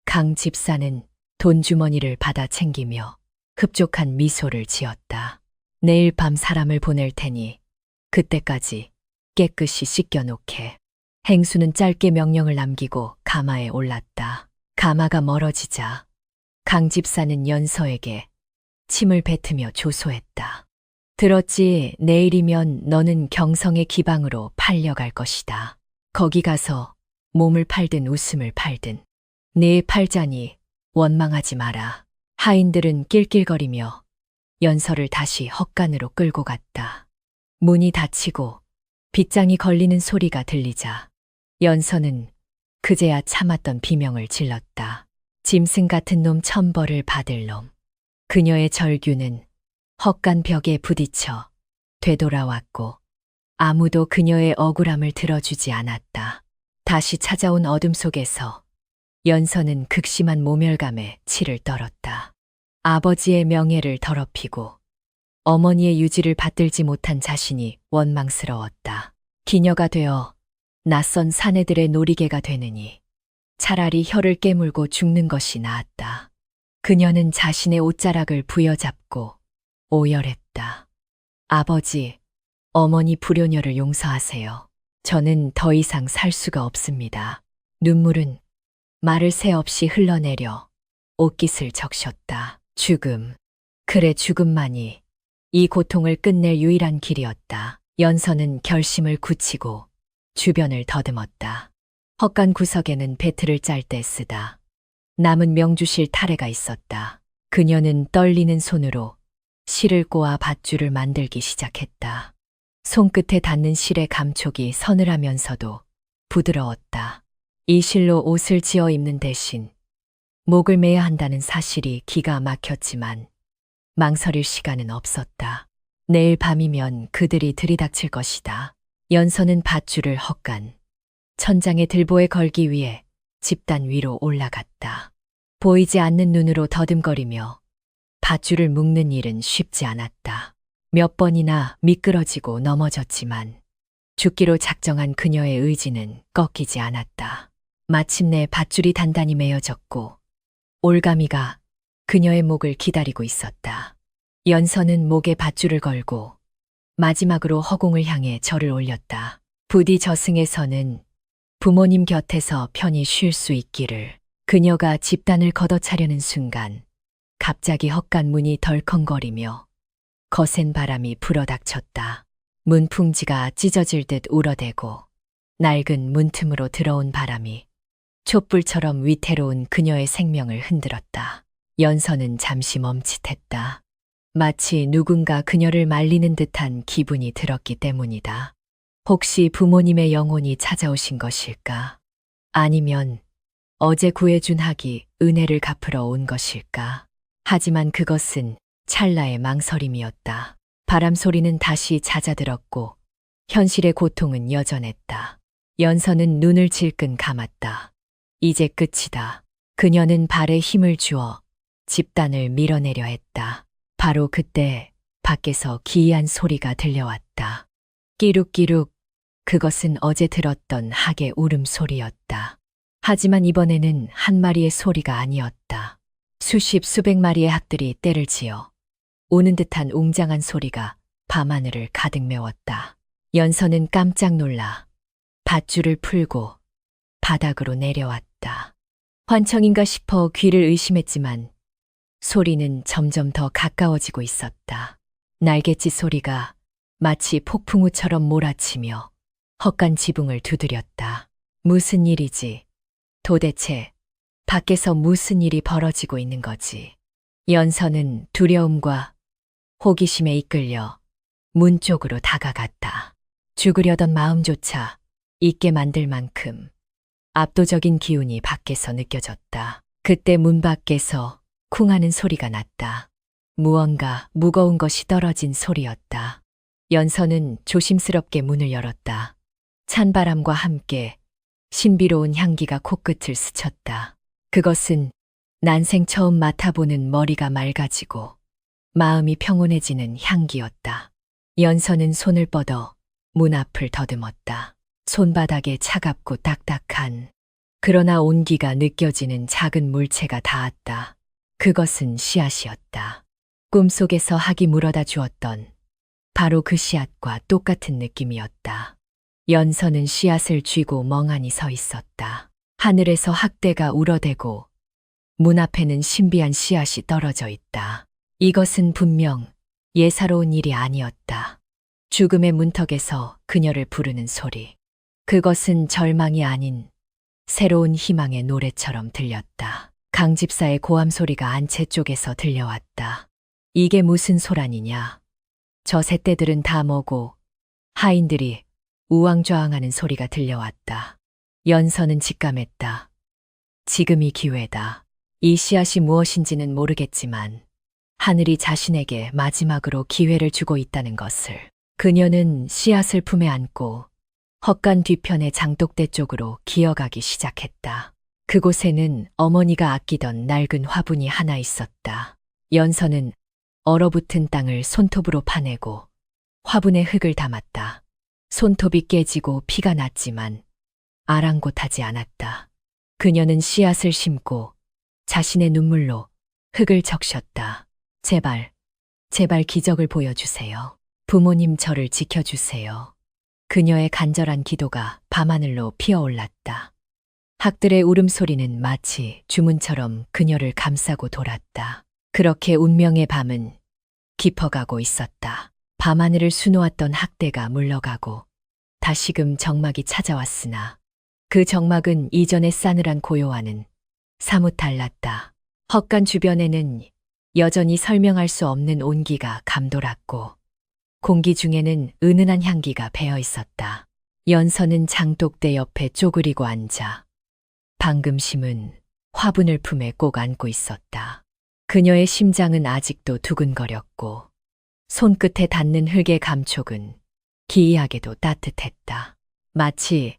강 집사는 돈 주머니를 받아 챙기며 흡족한 미소를 지었다. 내일 밤 사람을 보낼 테니 그때까지 깨끗이 씻겨놓게. 행수는 짧게 명령을 남기고 가마에 올랐다. 가마가 멀어지자 강 집사는 연서에게 침을 뱉으며 조소했다. 들었지, 내일이면 너는 경성의 기방으로 팔려갈 것이다. 거기 가서 몸을 팔든 웃음을 팔든 네 팔자니 원망하지 마라. 하인들은 낄낄거리며 연서를 다시 헛간으로 끌고 갔다. 문이 닫히고 빗장이 걸리는 소리가 들리자 연서는 그제야 참았던 비명을 질렀다. 짐승 같은 놈, 천벌을 받을 놈. 그녀의 절규는 헛간 벽에 부딪혀 되돌아왔고 아무도 그녀의 억울함을 들어주지 않았다. 다시 찾아온 어둠 속에서 연서는 극심한 모멸감에 치를 떨었다. 아버지의 명예를 더럽히고 어머니의 유지를 받들지 못한 자신이 원망스러웠다. 기녀가 되어 낯선 사내들의 놀이개가 되느니 차라리 혀를 깨물고 죽는 것이 나았다. 그녀는 자신의 옷자락을 부여잡고 오열했다. 아버지, 어머니 불효녀를 용서하세요. 저는 더 이상 살 수가 없습니다. 눈물은 말을 새 없이 흘러내려 옷깃을 적셨다. 죽음. 그래, 죽음만이 이 고통을 끝낼 유일한 길이었다. 연서는 결심을 굳히고 주변을 더듬었다. 헛간 구석에는 배틀을 짤 때 쓰다 남은 명주실 타래가 있었다. 그녀는 떨리는 손으로 실을 꼬아 밧줄을 만들기 시작했다. 손끝에 닿는 실의 감촉이 서늘하면서도 부드러웠다. 이 실로 옷을 지어 입는 대신 목을 매야 한다는 사실이 기가 막혔지만 망설일 시간은 없었다. 내일 밤이면 그들이 들이닥칠 것이다. 연서는 밧줄을 헛간 천장의 들보에 걸기 위해 집단 위로 올라갔다. 보이지 않는 눈으로 더듬거리며 밧줄을 묶는 일은 쉽지 않았다. 몇 번이나 미끄러지고 넘어졌지만 죽기로 작정한 그녀의 의지는 꺾이지 않았다. 마침내 밧줄이 단단히 매어졌고 올가미가 그녀의 목을 기다리고 있었다. 연서는 목에 밧줄을 걸고 마지막으로 허공을 향해 절을 올렸다. 부디 저승에서는 부모님 곁에서 편히 쉴 수 있기를. 그녀가 집단을 걷어차려는 순간 갑자기 헛간 문이 덜컹거리며 거센 바람이 불어닥쳤다. 문풍지가 찢어질 듯 울어대고 낡은 문틈으로 들어온 바람이 촛불처럼 위태로운 그녀의 생명을 흔들었다. 연서는 잠시 멈칫했다. 마치 누군가 그녀를 말리는 듯한 기분이 들었기 때문이다. 혹시 부모님의 영혼이 찾아오신 것일까? 아니면 어제 구해준 학이 은혜를 갚으러 온 것일까? 하지만 그것은 찰나의 망설임이었다. 바람 소리는 다시 잦아들었고 현실의 고통은 여전했다. 연서는 눈을 질끈 감았다. 이제 끝이다. 그녀는 발에 힘을 주어 집단을 밀어내려 했다. 바로 그때 밖에서 기이한 소리가 들려왔다. 끼룩끼룩. 그것은 어제 들었던 학의 울음소리였다. 하지만 이번에는 한 마리의 소리가 아니었다. 수십 수백 마리의 학들이 떼를 지어 우는 듯한 웅장한 소리가 밤하늘을 가득 메웠다. 연서는 깜짝 놀라 밧줄을 풀고 바닥으로 내려왔다. 환청인가 싶어 귀를 의심했지만 소리는 점점 더 가까워지고 있었다. 날갯짓 소리가 마치 폭풍우처럼 몰아치며 헛간 지붕을 두드렸다. 무슨 일이지? 도대체 밖에서 무슨 일이 벌어지고 있는 거지? 연서는 두려움과 호기심에 이끌려 문 쪽으로 다가갔다. 죽으려던 마음조차 잊게 만들 만큼 압도적인 기운이 밖에서 느껴졌다. 그때 문 밖에서 쿵 하는 소리가 났다. 무언가 무거운 것이 떨어진 소리였다. 연서는 조심스럽게 문을 열었다. 찬바람과 함께 신비로운 향기가 코끝을 스쳤다. 그것은 난생 처음 맡아보는 머리가 맑아지고 마음이 평온해지는 향기였다. 연서는 손을 뻗어 문 앞을 더듬었다. 손바닥에 차갑고 딱딱한 그러나 온기가 느껴지는 작은 물체가 닿았다. 그것은 씨앗이었다. 꿈속에서 학이 물어다 주었던 바로 그 씨앗과 똑같은 느낌이었다. 연서는 씨앗을 쥐고 멍하니 서 있었다. 하늘에서 학대가 울어대고 문 앞에는 신비한 씨앗이 떨어져 있다. 이것은 분명 예사로운 일이 아니었다. 죽음의 문턱에서 그녀를 부르는 소리. 그것은 절망이 아닌 새로운 희망의 노래처럼 들렸다. 강집사의 고함 소리가 안채 쪽에서 들려왔다. 이게 무슨 소란이냐? 저 새떼들은 다 뭐고? 하인들이 우왕좌왕하는 소리가 들려왔다. 연서는 직감했다. 지금이 기회다. 이 씨앗이 무엇인지는 모르겠지만 하늘이 자신에게 마지막으로 기회를 주고 있다는 것을. 그녀는 씨앗을 품에 안고 헛간 뒤편의 장독대 쪽으로 기어가기 시작했다. 그곳에는 어머니가 아끼던 낡은 화분이 하나 있었다. 연서는 얼어붙은 땅을 손톱으로 파내고 화분에 흙을 담았다. 손톱이 깨지고 피가 났지만 아랑곳하지 않았다. 그녀는 씨앗을 심고 자신의 눈물로 흙을 적셨다. 제발, 제발 기적을 보여주세요. 부모님 저를 지켜주세요. 그녀의 간절한 기도가 밤하늘로 피어올랐다. 학들의 울음소리는 마치 주문처럼 그녀를 감싸고 돌았다. 그렇게 운명의 밤은 깊어가고 있었다. 밤하늘을 수놓았던 학대가 물러가고 다시금 정막이 찾아왔으나 그 정막은 이전의 싸늘한 고요와는 사뭇 달랐다. 헛간 주변에는 여전히 설명할 수 없는 온기가 감돌았고 공기 중에는 은은한 향기가 배어 있었다. 연서는 장독대 옆에 쪼그리고 앉아 방금 심은 화분을 품에 꼭 안고 있었다. 그녀의 심장은 아직도 두근거렸고 손끝에 닿는 흙의 감촉은 기이하게도 따뜻했다. 마치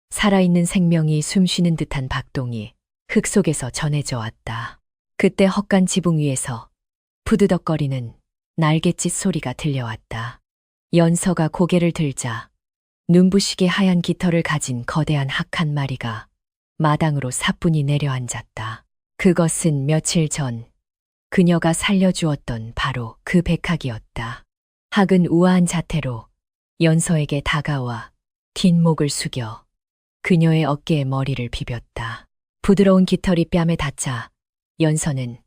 살아있는 생명이 숨쉬는 듯한 박동이 흙 속에서 전해져 왔다. 그때 헛간 지붕 위에서 푸드덕거리는 날갯짓 소리가 들려왔다. 연서가 고개를 들자 눈부시게 하얀 깃털을 가진 거대한 학 한 마리가 마당으로 사뿐히 내려앉았다. 그것은 며칠 전 그녀가 살려주었던 바로 그 백학이었다. 학은 우아한 자태로 연서에게 다가와 뒷목을 숙여 그녀의 어깨에 머리를 비볐다. 부드러운 깃털이 뺨에 닿자 연서는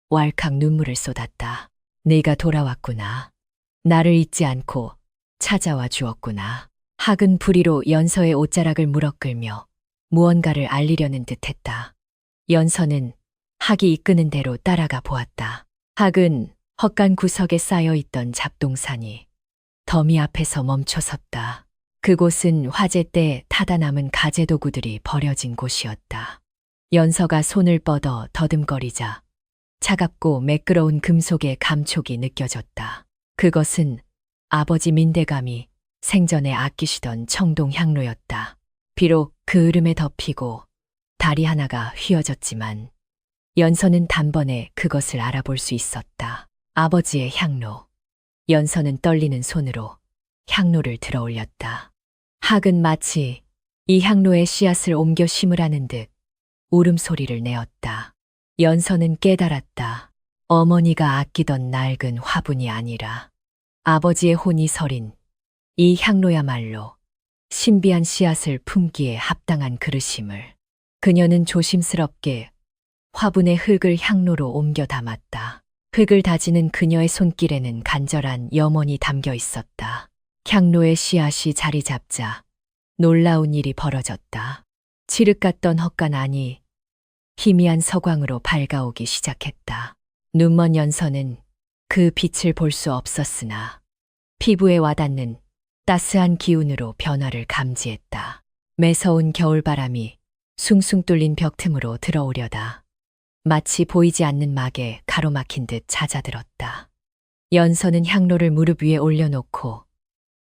왈칵 눈물을 쏟았다. 네가 돌아왔구나. 나를 잊지 않고 찾아와 주었구나. 학은 불의로 연서의 옷자락을 물어끌며 무언가를 알리려는 듯했다. 연서는 학이 이끄는 대로 따라가 보았다. 학은 헛간 구석에 쌓여있던 잡동사니 더미 앞에서 멈춰섰다. 그곳은 화재 때 타다 남은 가재도구들이 버려진 곳이었다. 연서가 손을 뻗어 더듬거리자 차갑고 매끄러운 금속의 감촉이 느껴졌다. 그것은 아버지 민대감이 생전에 아끼시던 청동 향로였다. 비록 그 으름에 덮이고 다리 하나가 휘어졌지만 연서는 단번에 그것을 알아볼 수 있었다. 아버지의 향로. 연서는 떨리는 손으로 향로를 들어 올렸다. 학은 마치 이 향로에 씨앗을 옮겨 심으라는 듯 울음소리를 내었다. 연서는 깨달았다. 어머니가 아끼던 낡은 화분이 아니라 아버지의 혼이 서린 이 향로야말로 신비한 씨앗을 품기에 합당한 그릇임을. 그녀는 조심스럽게 화분의 흙을 향로로 옮겨 담았다. 흙을 다지는 그녀의 손길에는 간절한 염원이 담겨 있었다. 향로의 씨앗이 자리 잡자 놀라운 일이 벌어졌다. 칠흑 같던 헛간 안이 희미한 서광으로 밝아오기 시작했다. 눈먼 연서는 그 빛을 볼 수 없었으나 피부에 와닿는 따스한 기운으로 변화를 감지했다. 매서운 겨울바람이 숭숭 뚫린 벽 틈으로 들어오려다 마치 보이지 않는 막에 가로막힌 듯 잦아들었다. 연서는 향로를 무릎 위에 올려놓고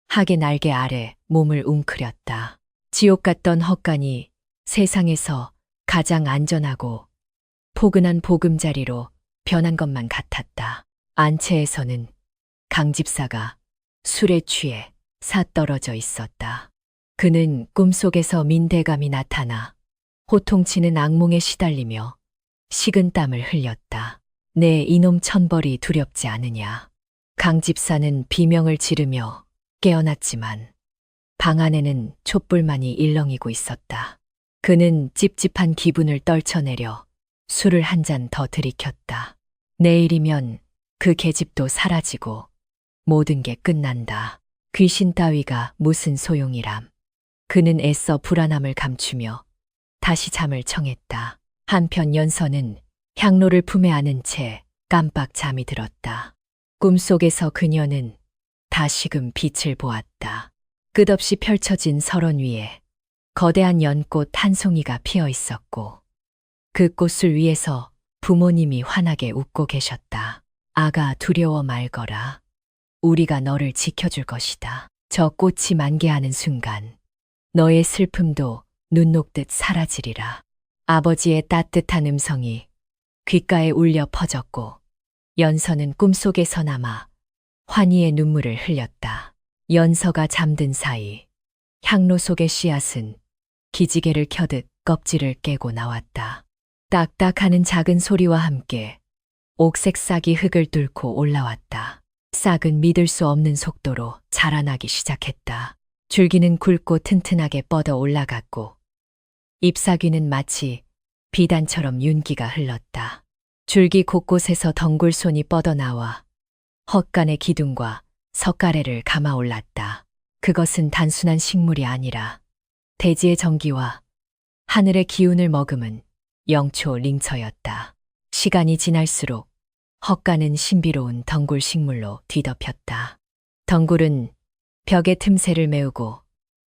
학의 날개 아래 몸을 웅크렸다. 지옥 같던 헛간이 세상에서 가장 안전하고 포근한 보금자리로 변한 것만 같았다. 안채에서는 강집사가 술에 취해 사떨어져 있었다. 그는 꿈속에서 민대감이 나타나 호통치는 악몽에 시달리며 식은 땀을 흘렸다. 내 이놈 천벌이 두렵지 않으냐. 강집사는 비명을 지르며 깨어났지만 방 안에는 촛불만이 일렁이고 있었다. 그는 찝찝한 기분을 떨쳐내려 술을 한 잔 더 들이켰다. 내일이면 그 계집도 사라지고 모든 게 끝난다. 귀신 따위가 무슨 소용이람. 그는 애써 불안함을 감추며 다시 잠을 청했다. 한편 연서는 향로를 품에 안은 채 깜빡 잠이 들었다. 꿈속에서 그녀는 다시금 빛을 보았다. 끝없이 펼쳐진 설원 위에 거대한 연꽃 한 송이가 피어 있었고 그 꽃을 위에서 부모님이 환하게 웃고 계셨다. 아가 두려워 말거라. 우리가 너를 지켜줄 것이다. 저 꽃이 만개하는 순간 너의 슬픔도 눈 녹듯 사라지리라. 아버지의 따뜻한 음성이 귓가에 울려 퍼졌고 연서는 꿈속에서 남아 환희의 눈물을 흘렸다. 연서가 잠든 사이 향로 속의 씨앗은 기지개를 켜듯 껍질을 깨고 나왔다. 딱딱하는 작은 소리와 함께 옥색 싹이 흙을 뚫고 올라왔다. 싹은 믿을 수 없는 속도로 자라나기 시작했다. 줄기는 굵고 튼튼하게 뻗어 올라갔고 잎사귀는 마치 비단처럼 윤기가 흘렀다. 줄기 곳곳에서 덩굴손이 뻗어나와 헛간의 기둥과 석가래를 감아 올랐다. 그것은 단순한 식물이 아니라 대지의 정기와 하늘의 기운을 머금은 영초 링처였다. 시간이 지날수록 헛간은 신비로운 덩굴 식물로 뒤덮였다. 덩굴은 벽의 틈새를 메우고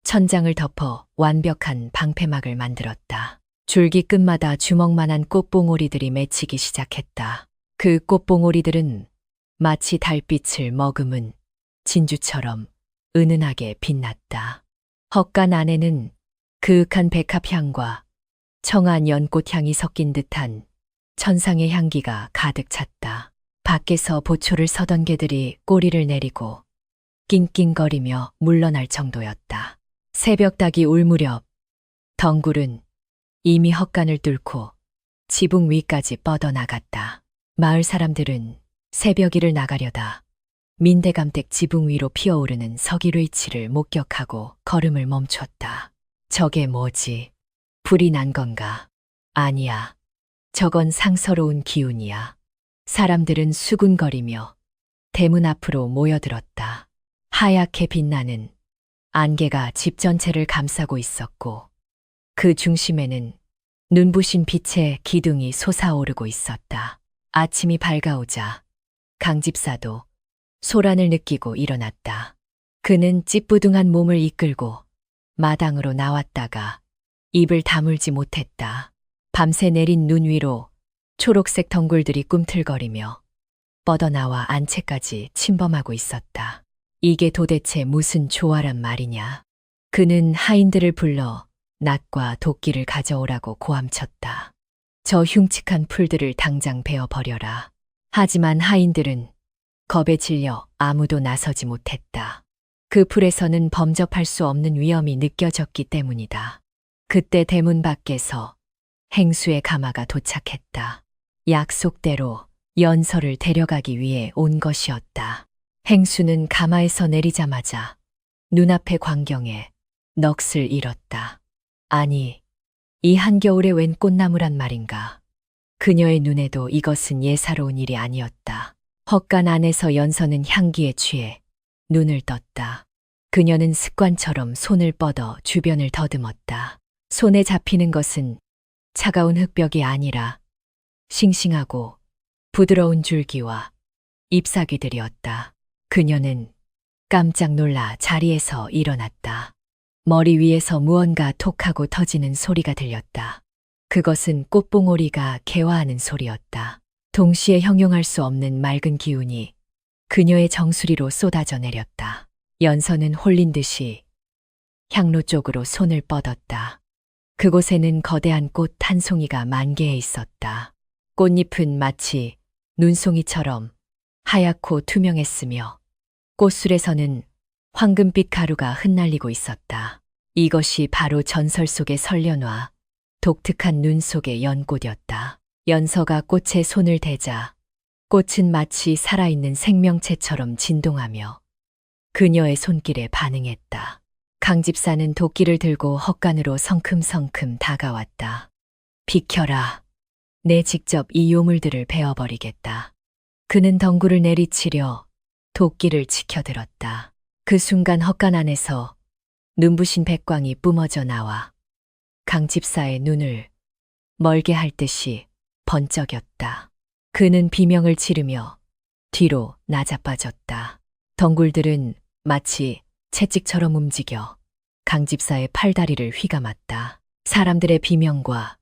천장을 덮어 완벽한 방패막을 만들었다. 줄기 끝마다 주먹만한 꽃봉오리들이 맺히기 시작했다. 그 꽃봉오리들은 마치 달빛을 머금은 진주처럼 은은하게 빛났다. 헛간 안에는 그윽한 백합향과 청한 연꽃향이 섞인 듯한 천상의 향기가 가득 찼다. 밖에서 보초를 서던 개들이 꼬리를 내리고 낑낑거리며 물러날 정도였다. 새벽닭이 울 무렵 덩굴은 이미 헛간을 뚫고 지붕 위까지 뻗어나갔다. 마을 사람들은 새벽일을 나가려다 민대감댁 지붕 위로 피어오르는 서기르이치를 목격하고 걸음을 멈췄다. 저게 뭐지? 불이 난 건가? 아니야. 저건 상서로운 기운이야. 사람들은 수군거리며 대문 앞으로 모여들었다. 하얗게 빛나는 안개가 집 전체를 감싸고 있었고 그 중심에는 눈부신 빛의 기둥이 솟아오르고 있었다. 아침이 밝아오자 강집사도 소란을 느끼고 일어났다. 그는 찌뿌둥한 몸을 이끌고 마당으로 나왔다가 입을 다물지 못했다. 밤새 내린 눈 위로 초록색 덩굴들이 꿈틀거리며 뻗어나와 안채까지 침범하고 있었다. 이게 도대체 무슨 조화란 말이냐. 그는 하인들을 불러 낫과 도끼를 가져오라고 고함쳤다. 저 흉측한 풀들을 당장 베어버려라. 하지만 하인들은 겁에 질려 아무도 나서지 못했다. 그 풀에서는 범접할 수 없는 위험이 느껴졌기 때문이다. 그때 대문 밖에서 행수의 가마가 도착했다. 약속대로 연서를 데려가기 위해 온 것이었다. 행수는 가마에서 내리자마자 눈앞의 광경에 넋을 잃었다. 아니, 이 한겨울에 웬 꽃나무란 말인가. 그녀의 눈에도 이것은 예사로운 일이 아니었다. 헛간 안에서 연서는 향기에 취해 눈을 떴다. 그녀는 습관처럼 손을 뻗어 주변을 더듬었다. 손에 잡히는 것은 차가운 흙벽이 아니라 싱싱하고 부드러운 줄기와 잎사귀들이었다. 그녀는 깜짝 놀라 자리에서 일어났다. 머리 위에서 무언가 톡하고 터지는 소리가 들렸다. 그것은 꽃봉오리가 개화하는 소리였다. 동시에 형용할 수 없는 맑은 기운이 그녀의 정수리로 쏟아져 내렸다. 연서는 홀린 듯이 향로 쪽으로 손을 뻗었다. 그곳에는 거대한 꽃 한 송이가 만개해 있었다. 꽃잎은 마치 눈송이처럼 하얗고 투명했으며 꽃술에서는 황금빛 가루가 흩날리고 있었다. 이것이 바로 전설 속의 설련화, 독특한 눈 속의 연꽃이었다. 연서가 꽃에 손을 대자 꽃은 마치 살아있는 생명체처럼 진동하며 그녀의 손길에 반응했다. 강집사는 도끼를 들고 헛간으로 성큼성큼 다가왔다. 비켜라. 내 직접 이 요물들을 베어버리겠다. 그는 덩굴을 내리치려 도끼를 치켜들었다. 그 순간 헛간 안에서 눈부신 백광이 뿜어져 나와 강집사의 눈을 멀게 할 듯이 번쩍였다. 그는 비명을 지르며 뒤로 나자빠졌다. 덩굴들은 마치 채찍처럼 움직여 강집사의 팔다리를 휘감았다. 사람들의 비명과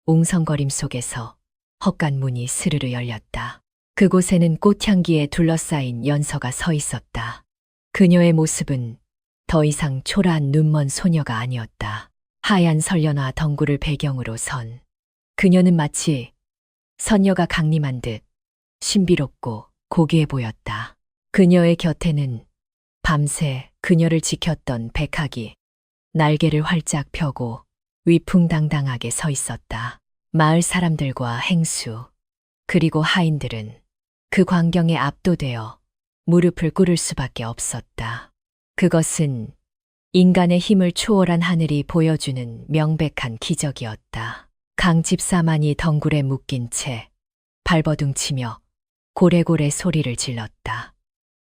웅성거림 속에서 헛간 문이 스르르 열렸다. 그곳에는 꽃향기에 둘러싸인 연서가 서 있었다. 그녀의 모습은 더 이상 초라한 눈먼 소녀가 아니었다. 하얀 설련화 덩굴을 배경으로 선 그녀는 마치 선녀가 강림한 듯 신비롭고 고귀해 보였다. 그녀의 곁에는 밤새 그녀를 지켰던 백학이 날개를 활짝 펴고 위풍당당하게 서 있었다. 마을 사람들과 행수, 그리고 하인들은 그 광경에 압도되어 무릎을 꿇을 수밖에 없었다. 그것은 인간의 힘을 초월한 하늘이 보여주는 명백한 기적이었다. 강 집사만이 덩굴에 묶인 채 발버둥치며 고래고래 소리를 질렀다.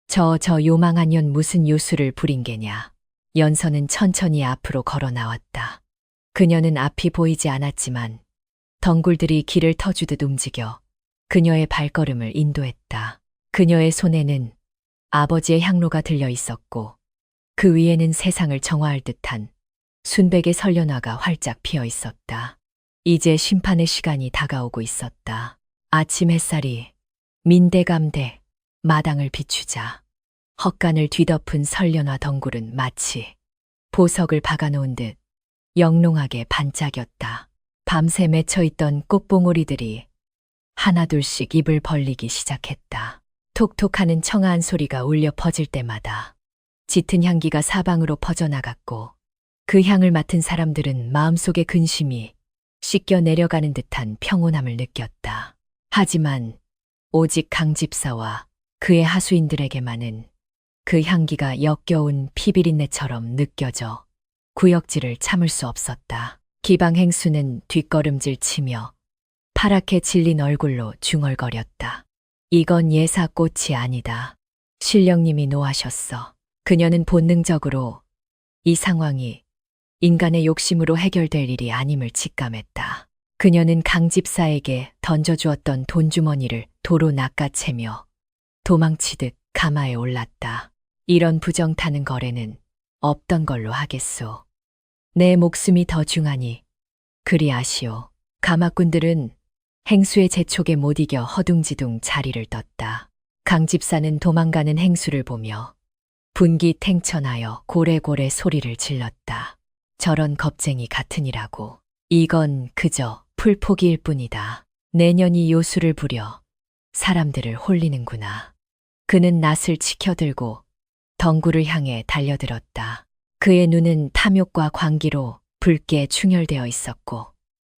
저 요망한 년 무슨 요술을 부린 게냐. 연서는 천천히 앞으로 걸어 나왔다. 그녀는 앞이 보이지 않았지만 덩굴들이 길을 터주듯 움직여 그녀의 발걸음을 인도했다. 그녀의 손에는 아버지의 향로가 들려 있었고 그 위에는 세상을 정화할 듯한 순백의 설련화가 활짝 피어 있었다. 이제 심판의 시간이 다가오고 있었다. 아침 햇살이 민대감대 마당을 비추자 헛간을 뒤덮은 설련화 덩굴은 마치 보석을 박아놓은 듯 영롱하게 반짝였다. 밤새 맺혀있던 꽃봉오리들이 하나둘씩 입을 벌리기 시작했다. 톡톡하는 청아한 소리가 울려 퍼질 때마다 짙은 향기가 사방으로 퍼져나갔고 그 향을 맡은 사람들은 마음속의 근심이 씻겨 내려가는 듯한 평온함을 느꼈다. 하지만 오직 강 집사와 그의 하수인들에게만은 그 향기가 역겨운 피비린내처럼 느껴져 구역질을 참을 수 없었다. 기방 행수는 뒷걸음질 치며 파랗게 질린 얼굴로 중얼거렸다. 이건 예사꽃이 아니다. 신령님이 노하셨어. 그녀는 본능적으로 이 상황이 인간의 욕심으로 해결될 일이 아님을 직감했다. 그녀는 강 집사에게 던져주었던 돈주머니를 도로 낚아채며 도망치듯 가마에 올랐다. 이런 부정타는 거래는 없던 걸로 하겠소. 내 목숨이 더 중하니 그리 아시오. 가마꾼들은 행수의 재촉에 못 이겨 허둥지둥 자리를 떴다. 강 집사는 도망가는 행수를 보며 분기탱천하여 고래고래 소리를 질렀다. 저런 겁쟁이 같으니라고. 이건 그저 풀포기일 뿐이다. 내년이 요술을 부려 사람들을 홀리는구나. 그는 낫을 치켜들고 덩굴을 향해 달려들었다. 그의 눈은 탐욕과 광기로 붉게 충혈되어 있었고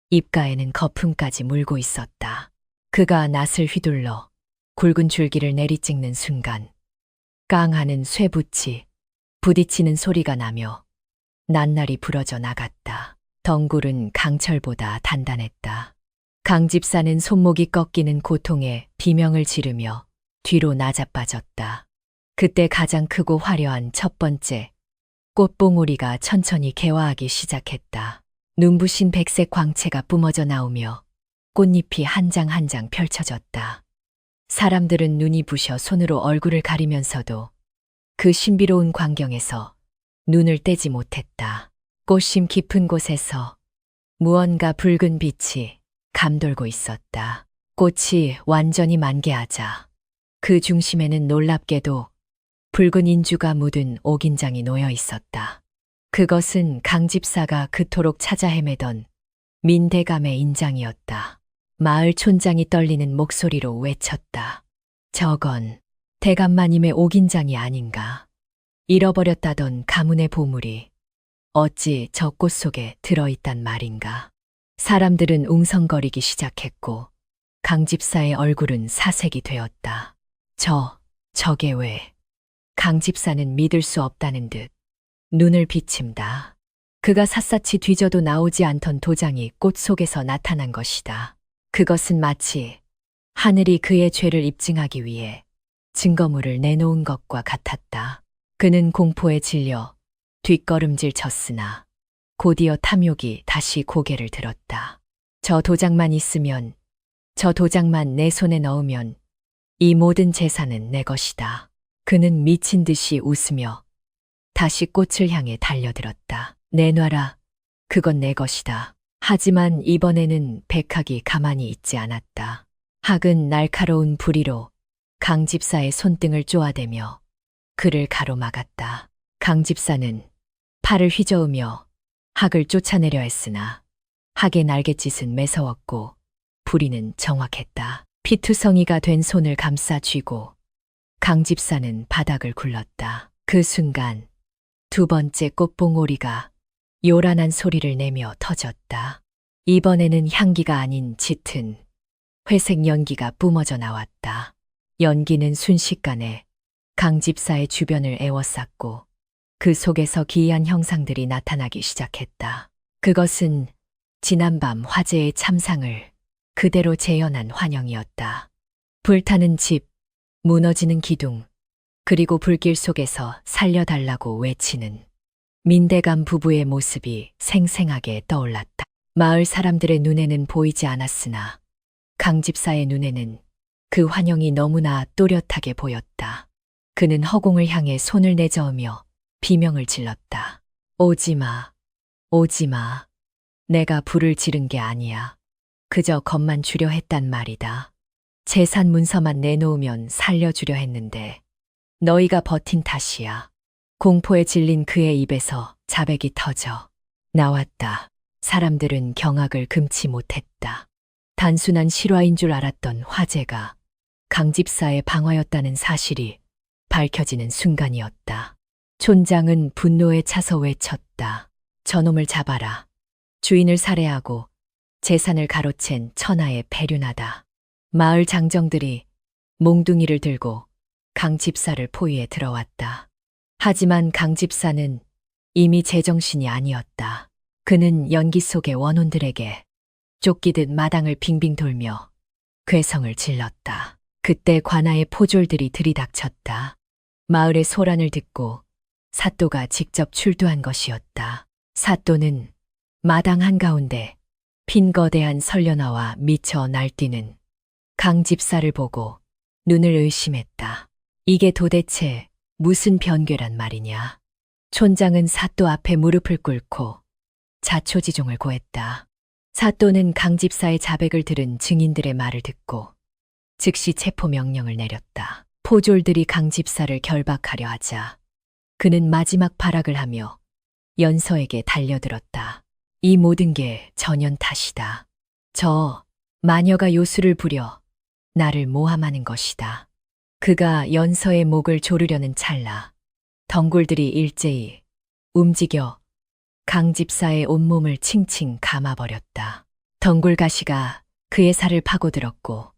입가에는 거품까지 물고 있었다. 그가 낫을 휘둘러 굵은 줄기를 내리찍는 순간 깡하는 쇠붙이 부딪히는 소리가 나며 낱날이 부러져 나갔다. 덩굴은 강철보다 단단했다. 강 집사는 손목이 꺾이는 고통에 비명을 지르며 뒤로 나자빠졌다. 그때 가장 크고 화려한 첫 번째 꽃봉오리가 천천히 개화하기 시작했다. 눈부신 백색 광채가 뿜어져 나오며 꽃잎이 한 장 한 장 펼쳐졌다. 사람들은 눈이 부셔 손으로 얼굴을 가리면서도 그 신비로운 광경에서 눈을 떼지 못했다. 꽃심 깊은 곳에서 무언가 붉은 빛이 감돌고 있었다. 꽃이 완전히 만개하자 그 중심에는 놀랍게도 붉은 인주가 묻은 옥인장이 놓여 있었다. 그것은 강 집사가 그토록 찾아 헤매던 민대감의 인장이었다. 마을 촌장이 떨리는 목소리로 외쳤다. 저건 대감마님의 옥인장이 아닌가. 잃어버렸다던 가문의 보물이 어찌 저 꽃 속에 들어있단 말인가. 사람들은 웅성거리기 시작했고 강 집사의 얼굴은 사색이 되었다. 저게 왜? 강 집사는 믿을 수 없다는 듯 눈을 비침다. 그가 샅샅이 뒤져도 나오지 않던 도장이 꽃 속에서 나타난 것이다. 그것은 마치 하늘이 그의 죄를 입증하기 위해 증거물을 내놓은 것과 같았다. 그는 공포에 질려 뒷걸음질 쳤으나 곧이어 탐욕이 다시 고개를 들었다. 저 도장만 있으면, 저 도장만 내 손에 넣으면 이 모든 재산은 내 것이다. 그는 미친 듯이 웃으며 다시 꽃을 향해 달려들었다. 내놔라. 그건 내 것이다. 하지만 이번에는 백학이 가만히 있지 않았다. 학은 날카로운 부리로 강 집사의 손등을 쪼아대며 그를 가로막았다. 강 집사는 팔을 휘저으며 학을 쫓아내려 했으나 학의 날갯짓은 매서웠고 부리는 정확했다. 피투성이가 된 손을 감싸 쥐고 강 집사는 바닥을 굴렀다. 그 순간 두 번째 꽃봉오리가 요란한 소리를 내며 터졌다. 이번에는 향기가 아닌 짙은 회색 연기가 뿜어져 나왔다. 연기는 순식간에 강 집사의 주변을 에워쌌고 그 속에서 기이한 형상들이 나타나기 시작했다. 그것은 지난밤 화재의 참상을 그대로 재현한 환영이었다. 불타는 집, 무너지는 기둥, 그리고 불길 속에서 살려달라고 외치는 민대감 부부의 모습이 생생하게 떠올랐다. 마을 사람들의 눈에는 보이지 않았으나 강 집사의 눈에는 그 환영이 너무나 또렷하게 보였다. 그는 허공을 향해 손을 내저으며 비명을 질렀다. 오지 마, 오지 마. 내가 불을 지른 게 아니야. 그저 겁만 주려 했단 말이다. 재산 문서만 내놓으면 살려주려 했는데 너희가 버틴 탓이야. 공포에 질린 그의 입에서 자백이 터져 나왔다. 사람들은 경악을 금치 못했다. 단순한 실화인 줄 알았던 화재가 강 집사의 방화였다는 사실이 밝혀지는 순간이었다. 촌장은 분노에 차서 외쳤다. 저놈을 잡아라. 주인을 살해하고 재산을 가로챈 천하의 패륜하다. 마을 장정들이 몽둥이를 들고 강 집사를 포위해 들어왔다. 하지만 강 집사는 이미 제정신이 아니었다. 그는 연기 속의 원혼들에게 쫓기듯 마당을 빙빙 돌며 괴성을 질렀다. 그때 관아의 포졸들이 들이닥쳤다. 마을의 소란을 듣고 사또가 직접 출두한 것이었다. 사또는 마당 한가운데 핀 거대한 설련화와 미쳐 날뛰는 강 집사를 보고 눈을 의심했다. 이게 도대체 무슨 변괴란 말이냐. 촌장은 사또 앞에 무릎을 꿇고 자초지종을 고했다. 사또는 강 집사의 자백을 들은 증인들의 말을 듣고 즉시 체포 명령을 내렸다. 포졸들이 강 집사를 결박하려 하자 그는 마지막 발악을 하며 연서에게 달려들었다. 이 모든 게 전연 탓이다. 저 마녀가 요술을 부려 나를 모함하는 것이다. 그가 연서의 목을 조르려는 찰나 덩굴들이 일제히 움직여 강 집사의 온몸을 칭칭 감아버렸다. 덩굴 가시가 그의 살을 파고들었고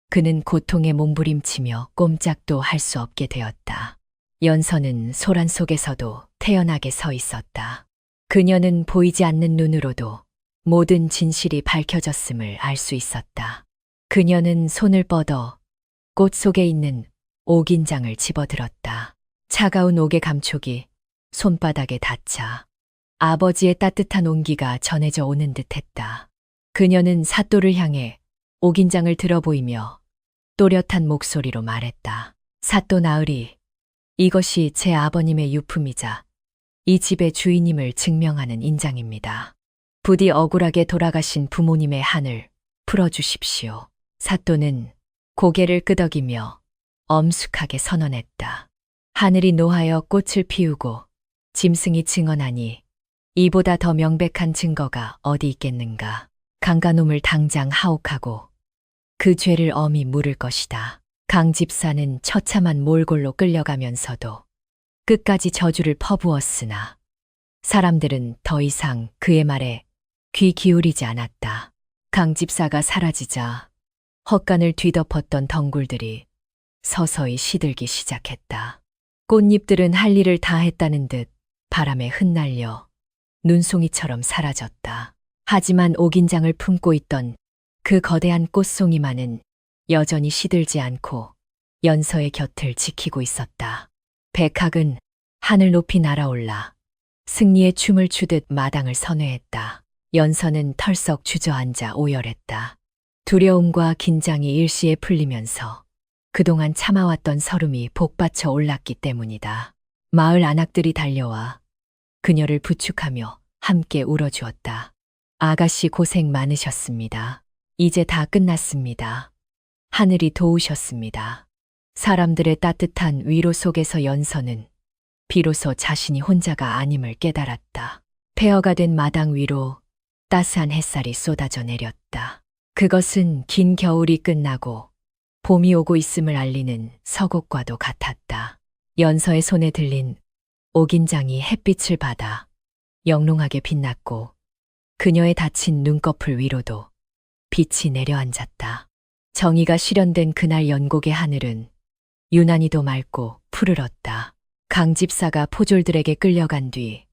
그는 고통에 몸부림치며 꼼짝도 할 수 없게 되었다. 연서는 소란 속에서도 태연하게 서 있었다. 그녀는 보이지 않는 눈으로도 모든 진실이 밝혀졌음을 알 수 있었다. 그녀는 손을 뻗어 꽃 속에 있는 옥인장을 집어들었다. 차가운 옥의 감촉이 손바닥에 닿자 아버지의 따뜻한 온기가 전해져 오는 듯했다. 그녀는 사또를 향해 옥인장을 들어보이며 또렷한 목소리로 말했다. 사또 나으리, 이것이 제 아버님의 유품이자 이 집의 주인임을 증명하는 인장입니다. 부디 억울하게 돌아가신 부모님의 한을 풀어주십시오. 사또는 고개를 끄덕이며 엄숙하게 선언했다. 하늘이 노하여 꽃을 피우고 짐승이 증언하니 이보다 더 명백한 증거가 어디 있겠는가. 강간놈을 당장 하옥하고 그 죄를 엄히 물을 것이다. 강 집사는 처참한 몰골로 끌려가면서도 끝까지 저주를 퍼부었으나 사람들은 더 이상 그의 말에 귀 기울이지 않았다. 강 집사가 사라지자 헛간을 뒤덮었던 덩굴들이 서서히 시들기 시작했다. 꽃잎들은 할 일을 다 했다는 듯 바람에 흩날려 눈송이처럼 사라졌다. 하지만 옥인장을 품고 있던 그 거대한 꽃송이만은 여전히 시들지 않고 연서의 곁을 지키고 있었다. 백학은 하늘 높이 날아올라 승리의 춤을 추듯 마당을 선회했다. 연서는 털썩 주저앉아 오열했다. 두려움과 긴장이 일시에 풀리면서 그동안 참아왔던 서름이 복받쳐 올랐기 때문이다. 마을 안악들이 달려와 그녀를 부축하며 함께 울어주었다. 아가씨 고생 많으셨습니다. 이제 다 끝났습니다. 하늘이 도우셨습니다. 사람들의 따뜻한 위로 속에서 연서는 비로소 자신이 혼자가 아님을 깨달았다. 폐허가 된 마당 위로 따스한 햇살이 쏟아져 내렸다. 그것은 긴 겨울이 끝나고 봄이 오고 있음을 알리는 서곡과도 같았다. 연서의 손에 들린 옥인장이 햇빛을 받아 영롱하게 빛났고 그녀의 다친 눈꺼풀 위로도 빛이 내려앉았다. 정의가 실현된 그날 연곡의 하늘은 유난히도 맑고 푸르렀다. 강 집사가 포졸들에게 끌려간 뒤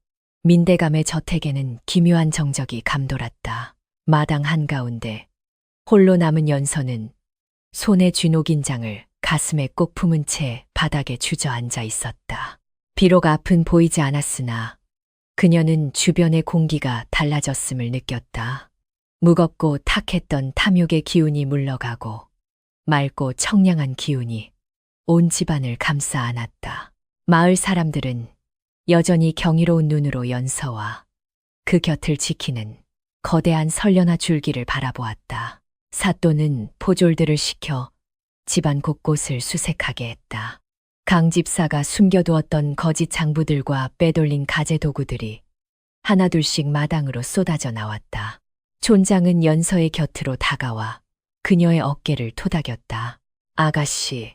민대감의 저택에는 기묘한 정적이 감돌았다. 마당 한가운데 홀로 남은 연서는 손에 쥔 옥인장을 가슴에 꼭 품은 채 바닥에 주저앉아 있었다. 비록 앞은 보이지 않았으나 그녀는 주변의 공기가 달라졌음을 느꼈다. 무겁고 탁했던 탐욕의 기운이 물러가고 맑고 청량한 기운이 온 집안을 감싸 안았다. 마을 사람들은 여전히 경이로운 눈으로 연서와 그 곁을 지키는 거대한 설련화 줄기를 바라보았다. 사또는 포졸들을 시켜 집안 곳곳을 수색하게 했다. 강 집사가 숨겨두었던 거짓 장부들과 빼돌린 가재 도구들이 하나둘씩 마당으로 쏟아져 나왔다. 촌장은 연서의 곁으로 다가와 그녀의 어깨를 토닥였다. 아가씨,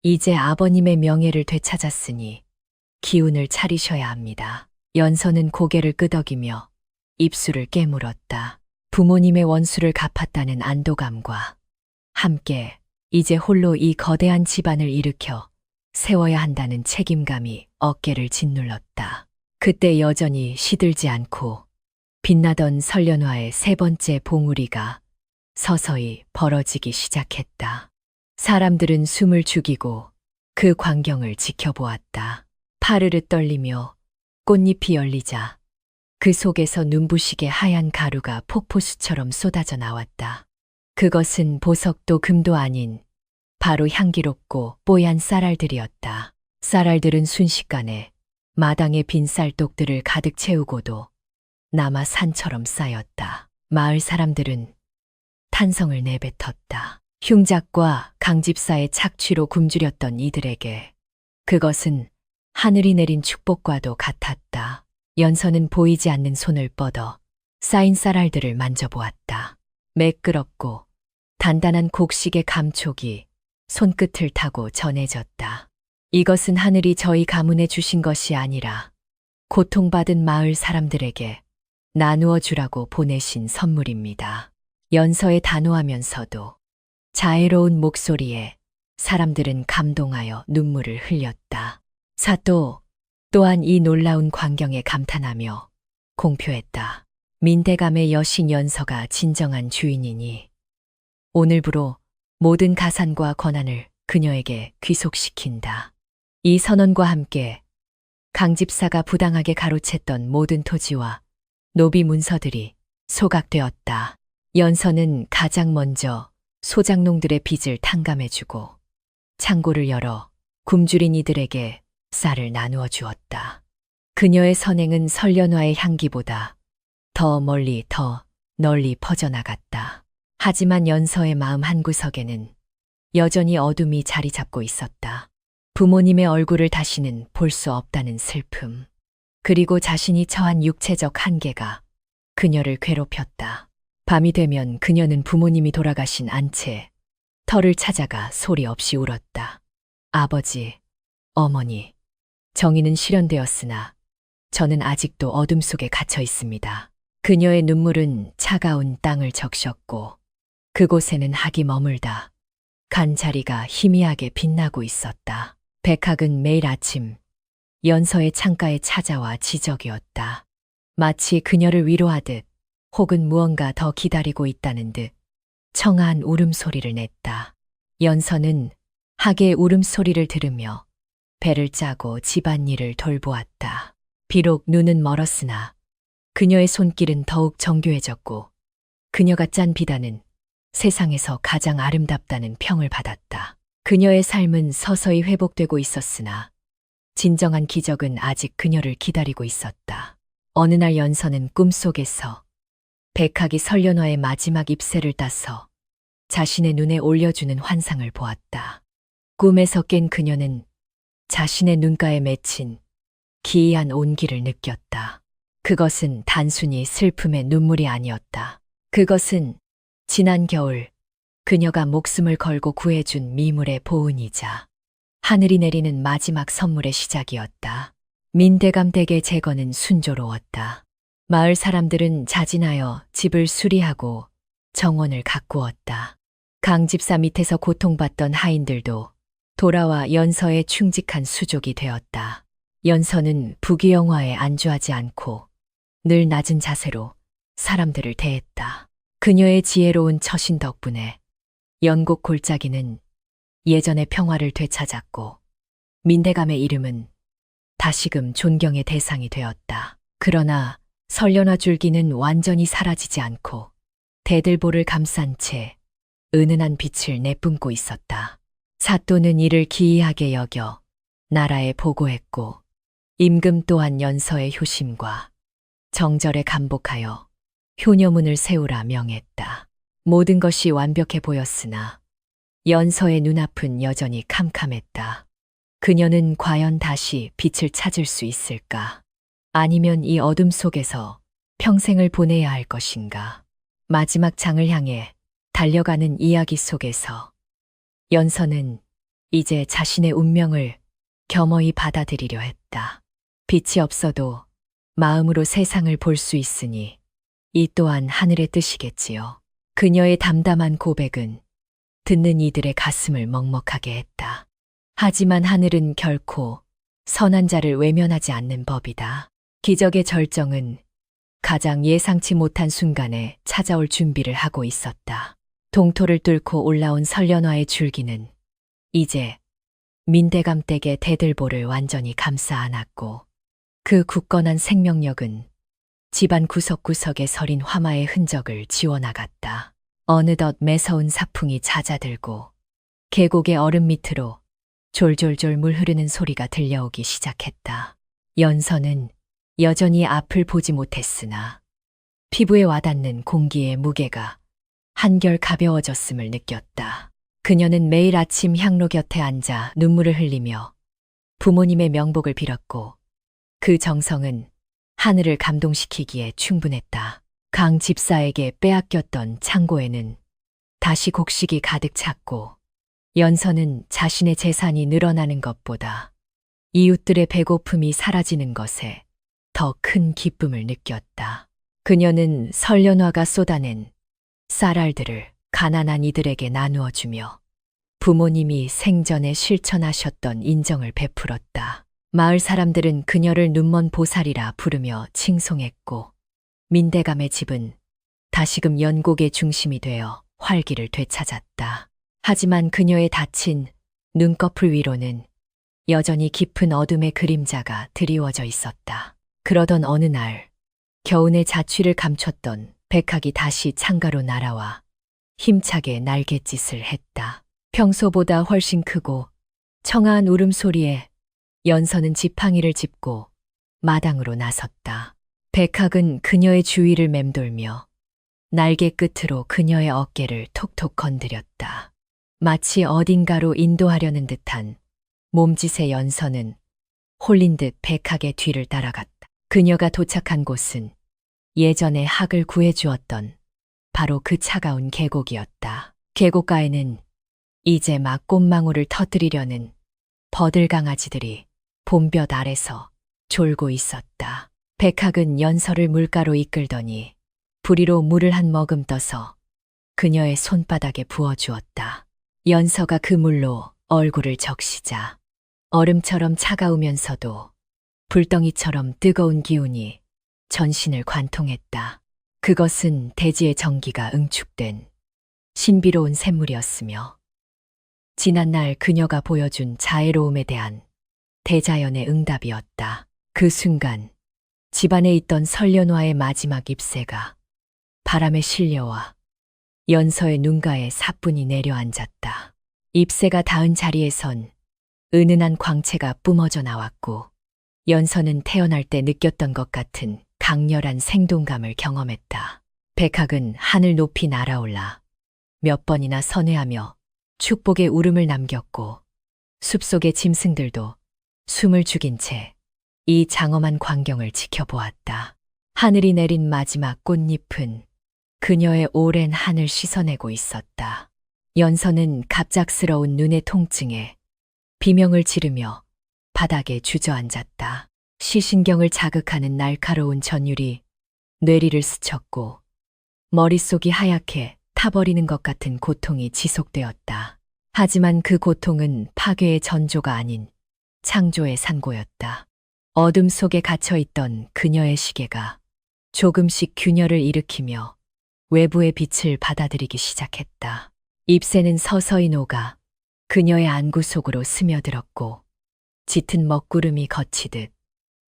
이제 아버님의 명예를 되찾았으니 기운을 차리셔야 합니다. 연서는 고개를 끄덕이며 입술을 깨물었다. 부모님의 원수를 갚았다는 안도감과 함께 이제 홀로 이 거대한 집안을 일으켜 세워야 한다는 책임감이 어깨를 짓눌렀다. 그때 여전히 시들지 않고 빛나던 설련화의 세 번째 봉우리가 서서히 벌어지기 시작했다. 사람들은 숨을 죽이고 그 광경을 지켜보았다. 파르르 떨리며 꽃잎이 열리자 그 속에서 눈부시게 하얀 가루가 폭포수처럼 쏟아져 나왔다. 그것은 보석도 금도 아닌 바로 향기롭고 뽀얀 쌀알들이었다. 쌀알들은 순식간에 마당의 빈 쌀독들을 가득 채우고도 남아 산처럼 쌓였다. 마을 사람들은 탄성을 내뱉었다. 흉작과 강집사의 착취로 굶주렸던 이들에게 그것은 하늘이 내린 축복과도 같았다. 연서는 보이지 않는 손을 뻗어 쌓인 쌀알들을 만져보았다. 매끄럽고 단단한 곡식의 감촉이 손끝을 타고 전해졌다. 이것은 하늘이 저희 가문에 주신 것이 아니라 고통받은 마을 사람들에게 나누어 주라고 보내신 선물입니다. 연서의 단호하면서도 자애로운 목소리에 사람들은 감동하여 눈물을 흘렸다. 사또 또한 이 놀라운 광경에 감탄하며 공표했다. 민대감의 여신 연서가 진정한 주인이니 오늘부로 모든 가산과 권한을 그녀에게 귀속시킨다. 이 선언과 함께 강집사가 부당하게 가로챘던 모든 토지와 노비 문서들이 소각되었다. 연서는 가장 먼저 소장농들의 빚을 탕감해주고 창고를 열어 굶주린 이들에게 쌀을 나누어 주었다. 그녀의 선행은 설련화의 향기보다 더 멀리 더 널리 퍼져나갔다. 하지만 연서의 마음 한구석에는 여전히 어둠이 자리 잡고 있었다. 부모님의 얼굴을 다시는 볼 수 없다는 슬픔, 그리고 자신이 처한 육체적 한계가 그녀를 괴롭혔다. 밤이 되면 그녀는 부모님이 돌아가신 안채 터를 찾아가 소리 없이 울었다. 아버지, 어머니, 정의는 실현되었으나 저는 아직도 어둠 속에 갇혀 있습니다. 그녀의 눈물은 차가운 땅을 적셨고 그곳에는 학이 머물다 간자리가 희미하게 빛나고 있었다. 백학은 매일 아침 연서의 창가에 찾아와 지적이었다. 마치 그녀를 위로하듯 혹은 무언가 더 기다리고 있다는 듯 청아한 울음소리를 냈다. 연서는 학의 울음소리를 들으며 배를 짜고 집안일을 돌보았다. 비록 눈은 멀었으나 그녀의 손길은 더욱 정교해졌고 그녀가 짠 비단은 세상에서 가장 아름답다는 평을 받았다. 그녀의 삶은 서서히 회복되고 있었으나 진정한 기적은 아직 그녀를 기다리고 있었다. 어느 날 연서는 꿈속에서 백학이 설련화의 마지막 잎새를 따서 자신의 눈에 올려주는 환상을 보았다. 꿈에서 깬 그녀는 자신의 눈가에 맺힌 기이한 온기를 느꼈다. 그것은 단순히 슬픔의 눈물이 아니었다. 그것은 지난 겨울 그녀가 목숨을 걸고 구해준 미물의 보은이자 하늘이 내리는 마지막 선물의 시작이었다. 민대감 댁의 제거는 순조로웠다. 마을 사람들은 자진하여 집을 수리하고 정원을 가꾸었다. 강집사 밑에서 고통받던 하인들도 돌아와 연서의 충직한 수족이 되었다. 연서는 부귀영화에 안주하지 않고 늘 낮은 자세로 사람들을 대했다. 그녀의 지혜로운 처신 덕분에 연곡 골짜기는 예전의 평화를 되찾았고 민대감의 이름은 다시금 존경의 대상이 되었다. 그러나 설련화 줄기는 완전히 사라지지 않고 대들보를 감싼 채 은은한 빛을 내뿜고 있었다. 사또는 이를 기이하게 여겨 나라에 보고했고 임금 또한 연서의 효심과 정절에 감복하여 효녀문을 세우라 명했다. 모든 것이 완벽해 보였으나 연서의 눈앞은 여전히 캄캄했다. 그녀는 과연 다시 빛을 찾을 수 있을까? 아니면 이 어둠 속에서 평생을 보내야 할 것인가? 마지막 장을 향해 달려가는 이야기 속에서 연서는 이제 자신의 운명을 겸허히 받아들이려 했다. 빛이 없어도 마음으로 세상을 볼 수 있으니 이 또한 하늘의 뜻이겠지요. 그녀의 담담한 고백은 듣는 이들의 가슴을 먹먹하게 했다. 하지만 하늘은 결코 선한 자를 외면하지 않는 법이다. 기적의 절정은 가장 예상치 못한 순간에 찾아올 준비를 하고 있었다. 동토를 뚫고 올라온 설련화의 줄기는 이제 민대감 댁의 대들보를 완전히 감싸 안았고 그 굳건한 생명력은 집안 구석구석에 서린 화마의 흔적을 지워나갔다. 어느덧 매서운 사풍이 잦아들고 계곡의 얼음 밑으로 졸졸졸 물 흐르는 소리가 들려오기 시작했다. 연서는 여전히 앞을 보지 못했으나 피부에 와닿는 공기의 무게가 한결 가벼워졌음을 느꼈다. 그녀는 매일 아침 향로 곁에 앉아 눈물을 흘리며 부모님의 명복을 빌었고 그 정성은 하늘을 감동시키기에 충분했다. 강 집사에게 빼앗겼던 창고에는 다시 곡식이 가득 찼고 연서는 자신의 재산이 늘어나는 것보다 이웃들의 배고픔이 사라지는 것에 더 큰 기쁨을 느꼈다. 그녀는 설련화가 쏟아낸 쌀알들을 가난한 이들에게 나누어 주며 부모님이 생전에 실천하셨던 인정을 베풀었다. 마을 사람들은 그녀를 눈먼 보살이라 부르며 칭송했고 민대감의 집은 다시금 연곡의 중심이 되어 활기를 되찾았다. 하지만 그녀의 닫힌 눈꺼풀 위로는 여전히 깊은 어둠의 그림자가 드리워져 있었다. 그러던 어느 날 겨우내 자취를 감췄던 백학이 다시 창가로 날아와 힘차게 날갯짓을 했다. 평소보다 훨씬 크고 청아한 울음소리에 연서는 지팡이를 짚고 마당으로 나섰다. 백학은 그녀의 주위를 맴돌며 날개 끝으로 그녀의 어깨를 톡톡 건드렸다. 마치 어딘가로 인도하려는 듯한 몸짓의 연서는 홀린 듯 백학의 뒤를 따라갔다. 그녀가 도착한 곳은 예전에 학을 구해주었던 바로 그 차가운 계곡이었다. 계곡가에는 이제 막 꽃망울을 터뜨리려는 버들강아지들이 봄볕 아래서 졸고 있었다. 백학은 연서를 물가로 이끌더니 부리로 물을 한 머금 떠서 그녀의 손바닥에 부어주었다. 연서가 그 물로 얼굴을 적시자 얼음처럼 차가우면서도 불덩이처럼 뜨거운 기운이 전신을 관통했다. 그것은 대지의 정기가 응축된 신비로운 샘물이었으며 지난날 그녀가 보여준 자애로움에 대한 대자연의 응답이었다. 그 순간 집안에 있던 설련화의 마지막 잎새가 바람에 실려와 연서의 눈가에 사뿐히 내려앉았다. 잎새가 닿은 자리에선 은은한 광채가 뿜어져 나왔고 연서는 태어날 때 느꼈던 것 같은 강렬한 생동감을 경험했다. 백학은 하늘 높이 날아올라 몇 번이나 선회하며 축복의 울음을 남겼고 숲속의 짐승들도 숨을 죽인 채 이 장엄한 광경을 지켜보았다. 하늘이 내린 마지막 꽃잎은 그녀의 오랜 한을 씻어내고 있었다. 연서는 갑작스러운 눈의 통증에 비명을 지르며 바닥에 주저앉았다. 시신경을 자극하는 날카로운 전율이 뇌리를 스쳤고 머릿속이 하얗게 타버리는 것 같은 고통이 지속되었다. 하지만 그 고통은 파괴의 전조가 아닌 창조의 산고였다. 어둠 속에 갇혀있던 그녀의 시계가 조금씩 균열을 일으키며 외부의 빛을 받아들이기 시작했다. 잎새는 서서히 녹아 그녀의 안구 속으로 스며들었고 짙은 먹구름이 걷히듯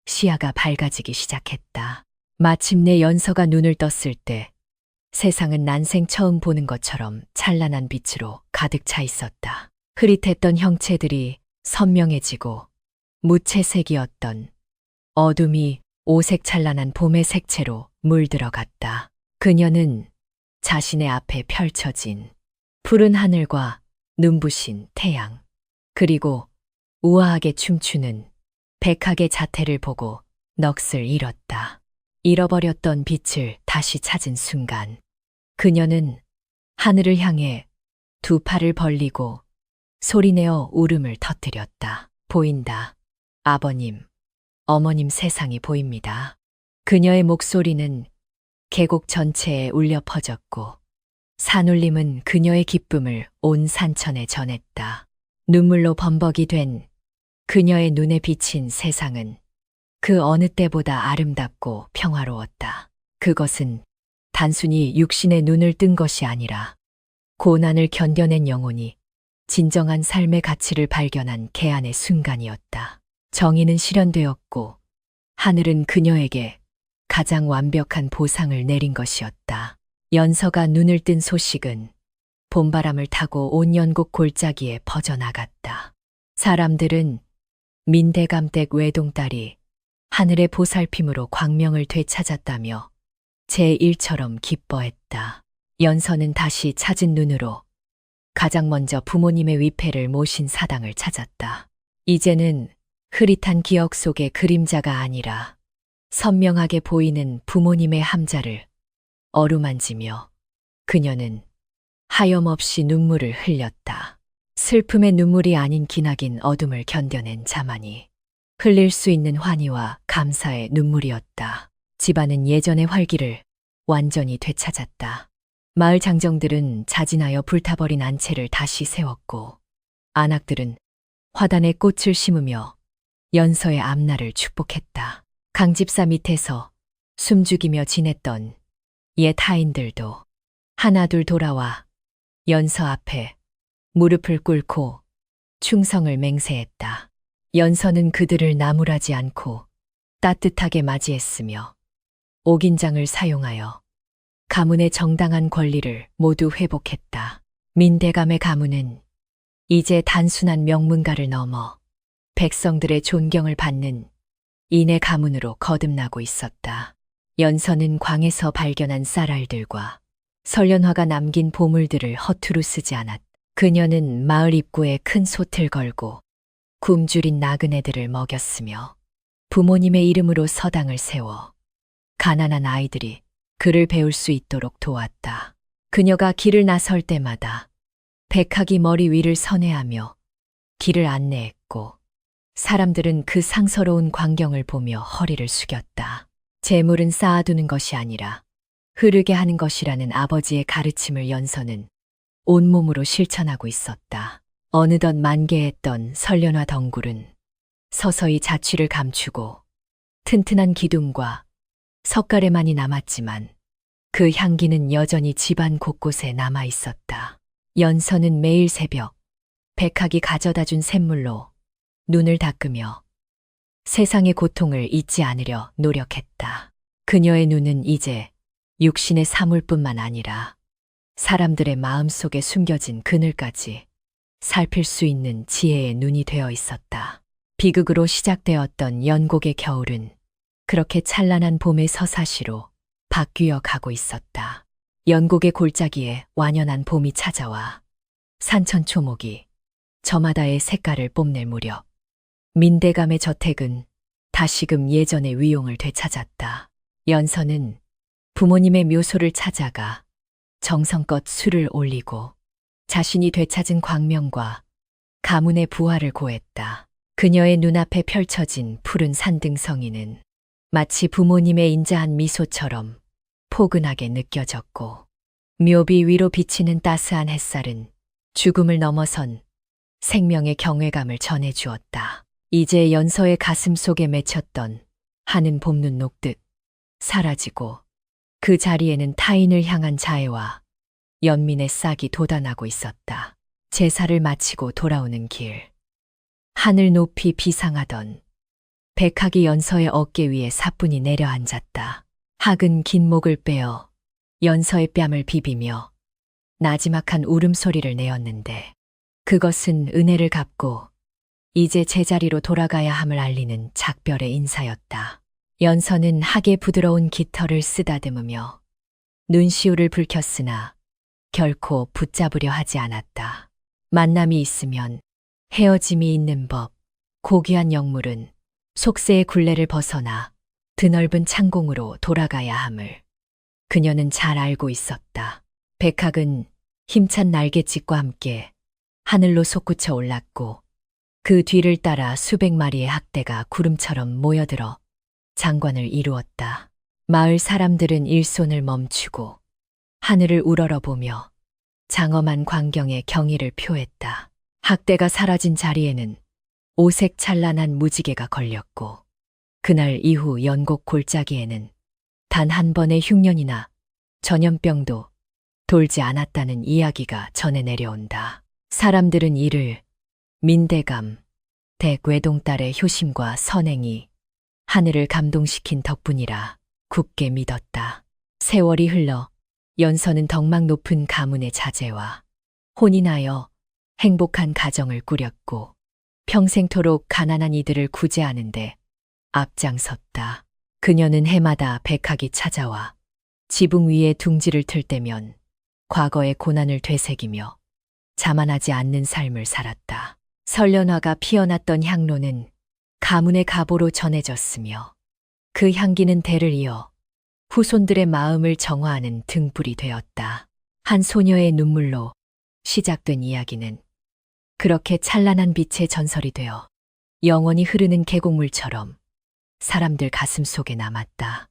시야가 밝아지기 시작했다. 마침내 연서가 눈을 떴을 때 세상은 난생 처음 보는 것처럼 찬란한 빛으로 가득 차 있었다. 흐릿했던 형체들이 선명해지고 무채색이었던 어둠이 오색 찬란한 봄의 색채로 물들어갔다. 그녀는 자신의 앞에 펼쳐진 푸른 하늘과 눈부신 태양, 그리고 우아하게 춤추는 백학의 자태를 보고 넋을 잃었다. 잃어버렸던 빛을 다시 찾은 순간, 그녀는 하늘을 향해 두 팔을 벌리고 소리내어 울음을 터뜨렸다. 보인다. 아버님, 어머님, 세상이 보입니다. 그녀의 목소리는 계곡 전체에 울려 퍼졌고 산울림은 그녀의 기쁨을 온 산천에 전했다. 눈물로 범벅이 된 그녀의 눈에 비친 세상은 그 어느 때보다 아름답고 평화로웠다. 그것은 단순히 육신의 눈을 뜬 것이 아니라 고난을 견뎌낸 영혼이 진정한 삶의 가치를 발견한 개안의 순간이었다. 정의는 실현되었고 하늘은 그녀에게 가장 완벽한 보상을 내린 것이었다. 연서가 눈을 뜬 소식은 봄바람을 타고 온 연곡 골짜기에 퍼져나갔다. 사람들은 민대감댁 외동딸이 하늘의 보살핌으로 광명을 되찾았다며 제1처럼 기뻐했다. 연서는 다시 찾은 눈으로 가장 먼저 부모님의 위패를 모신 사당을 찾았다. 이제는 흐릿한 기억 속의 그림자가 아니라 선명하게 보이는 부모님의 함자를 어루만지며 그녀는 하염없이 눈물을 흘렸다. 슬픔의 눈물이 아닌 기나긴 어둠을 견뎌낸 자만이 흘릴 수 있는 환희와 감사의 눈물이었다. 집안은 예전의 활기를 완전히 되찾았다. 마을 장정들은 자진하여 불타버린 안채를 다시 세웠고 안악들은 화단에 꽃을 심으며 연서의 앞날을 축복했다. 강집사 밑에서 숨죽이며 지냈던 옛 하인들도 하나둘 돌아와 연서 앞에 무릎을 꿇고 충성을 맹세했다. 연서는 그들을 나무라지 않고 따뜻하게 맞이했으며 옥인장을 사용하여 가문의 정당한 권리를 모두 회복했다. 민대감의 가문은 이제 단순한 명문가를 넘어 백성들의 존경을 받는 인의 가문으로 거듭나고 있었다. 연서는 광에서 발견한 쌀알들과 설련화가 남긴 보물들을 허투루 쓰지 않았다. 그녀는 마을 입구에 큰 솥을 걸고 굶주린 나그네들을 먹였으며 부모님의 이름으로 서당을 세워 가난한 아이들이 글을 배울 수 있도록 도왔다. 그녀가 길을 나설 때마다 백학이 머리 위를 선회하며 길을 안내했고 사람들은 그 상서로운 광경을 보며 허리를 숙였다. 재물은 쌓아두는 것이 아니라 흐르게 하는 것이라는 아버지의 가르침을 연서는 온몸으로 실천하고 있었다. 어느덧 만개했던 설련화 덩굴은 서서히 자취를 감추고 튼튼한 기둥과 석가래만이 남았지만 그 향기는 여전히 집안 곳곳에 남아 있었다. 연서는 매일 새벽 백학이 가져다 준 샘물로 눈을 닦으며 세상의 고통을 잊지 않으려 노력했다. 그녀의 눈은 이제 육신의 사물뿐만 아니라 사람들의 마음속에 숨겨진 그늘까지 살필 수 있는 지혜의 눈이 되어 있었다. 비극으로 시작되었던 연곡의 겨울은 그렇게 찬란한 봄의 서사시로 바뀌어 가고 있었다. 연곡의 골짜기에 완연한 봄이 찾아와 산천초목이 저마다의 색깔을 뽐낼 무렵 민대감의 저택은 다시금 예전의 위용을 되찾았다. 연서는 부모님의 묘소를 찾아가 정성껏 술을 올리고 자신이 되찾은 광명과 가문의 부활을 고했다. 그녀의 눈앞에 펼쳐진 푸른 산등성이는 마치 부모님의 인자한 미소처럼 포근하게 느껴졌고, 묘비 위로 비치는 따스한 햇살은 죽음을 넘어선 생명의 경외감을 전해주었다. 이제 연서의 가슴 속에 맺혔던 하는 봄눈 녹듯 사라지고, 그 자리에는 타인을 향한 자애와 연민의 싹이 돋아나고 있었다. 제사를 마치고 돌아오는 길, 하늘 높이 비상하던 백학이 연서의 어깨 위에 사뿐히 내려앉았다. 학은 긴 목을 빼어 연서의 뺨을 비비며 나지막한 울음소리를 내었는데, 그것은 은혜를 갚고 이제 제자리로 돌아가야 함을 알리는 작별의 인사였다. 연서는 학의 부드러운 깃털을 쓰다듬으며 눈시울을 붉혔으나 결코 붙잡으려 하지 않았다. 만남이 있으면 헤어짐이 있는 법, 고귀한 영물은 속세의 굴레를 벗어나 드넓은 창공으로 돌아가야 함을 그녀는 잘 알고 있었다. 백학은 힘찬 날갯짓과 함께 하늘로 솟구쳐 올랐고, 그 뒤를 따라 수백 마리의 학대가 구름처럼 모여들어 장관을 이루었다. 마을 사람들은 일손을 멈추고 하늘을 우러러보며 장엄한 광경에 경의를 표했다. 학대가 사라진 자리에는 오색 찬란한 무지개가 걸렸고, 그날 이후 연곡 골짜기에는 단 한 번의 흉년이나 전염병도 돌지 않았다는 이야기가 전해 내려온다. 사람들은 이를 민대감, 대괴동딸의 효심과 선행이 하늘을 감동시킨 덕분이라 굳게 믿었다. 세월이 흘러 연서는 덕망 높은 가문의 자제와 혼인하여 행복한 가정을 꾸렸고, 평생토록 가난한 이들을 구제하는데 앞장섰다. 그녀는 해마다 백학이 찾아와 지붕 위에 둥지를 틀 때면 과거의 고난을 되새기며 자만하지 않는 삶을 살았다. 설련화가 피어났던 향로는 가문의 가보로 전해졌으며, 그 향기는 대를 이어 후손들의 마음을 정화하는 등불이 되었다. 한 소녀의 눈물로 시작된 이야기는 그렇게 찬란한 빛의 전설이 되어 영원히 흐르는 계곡물처럼 사람들 가슴 속에 남았다.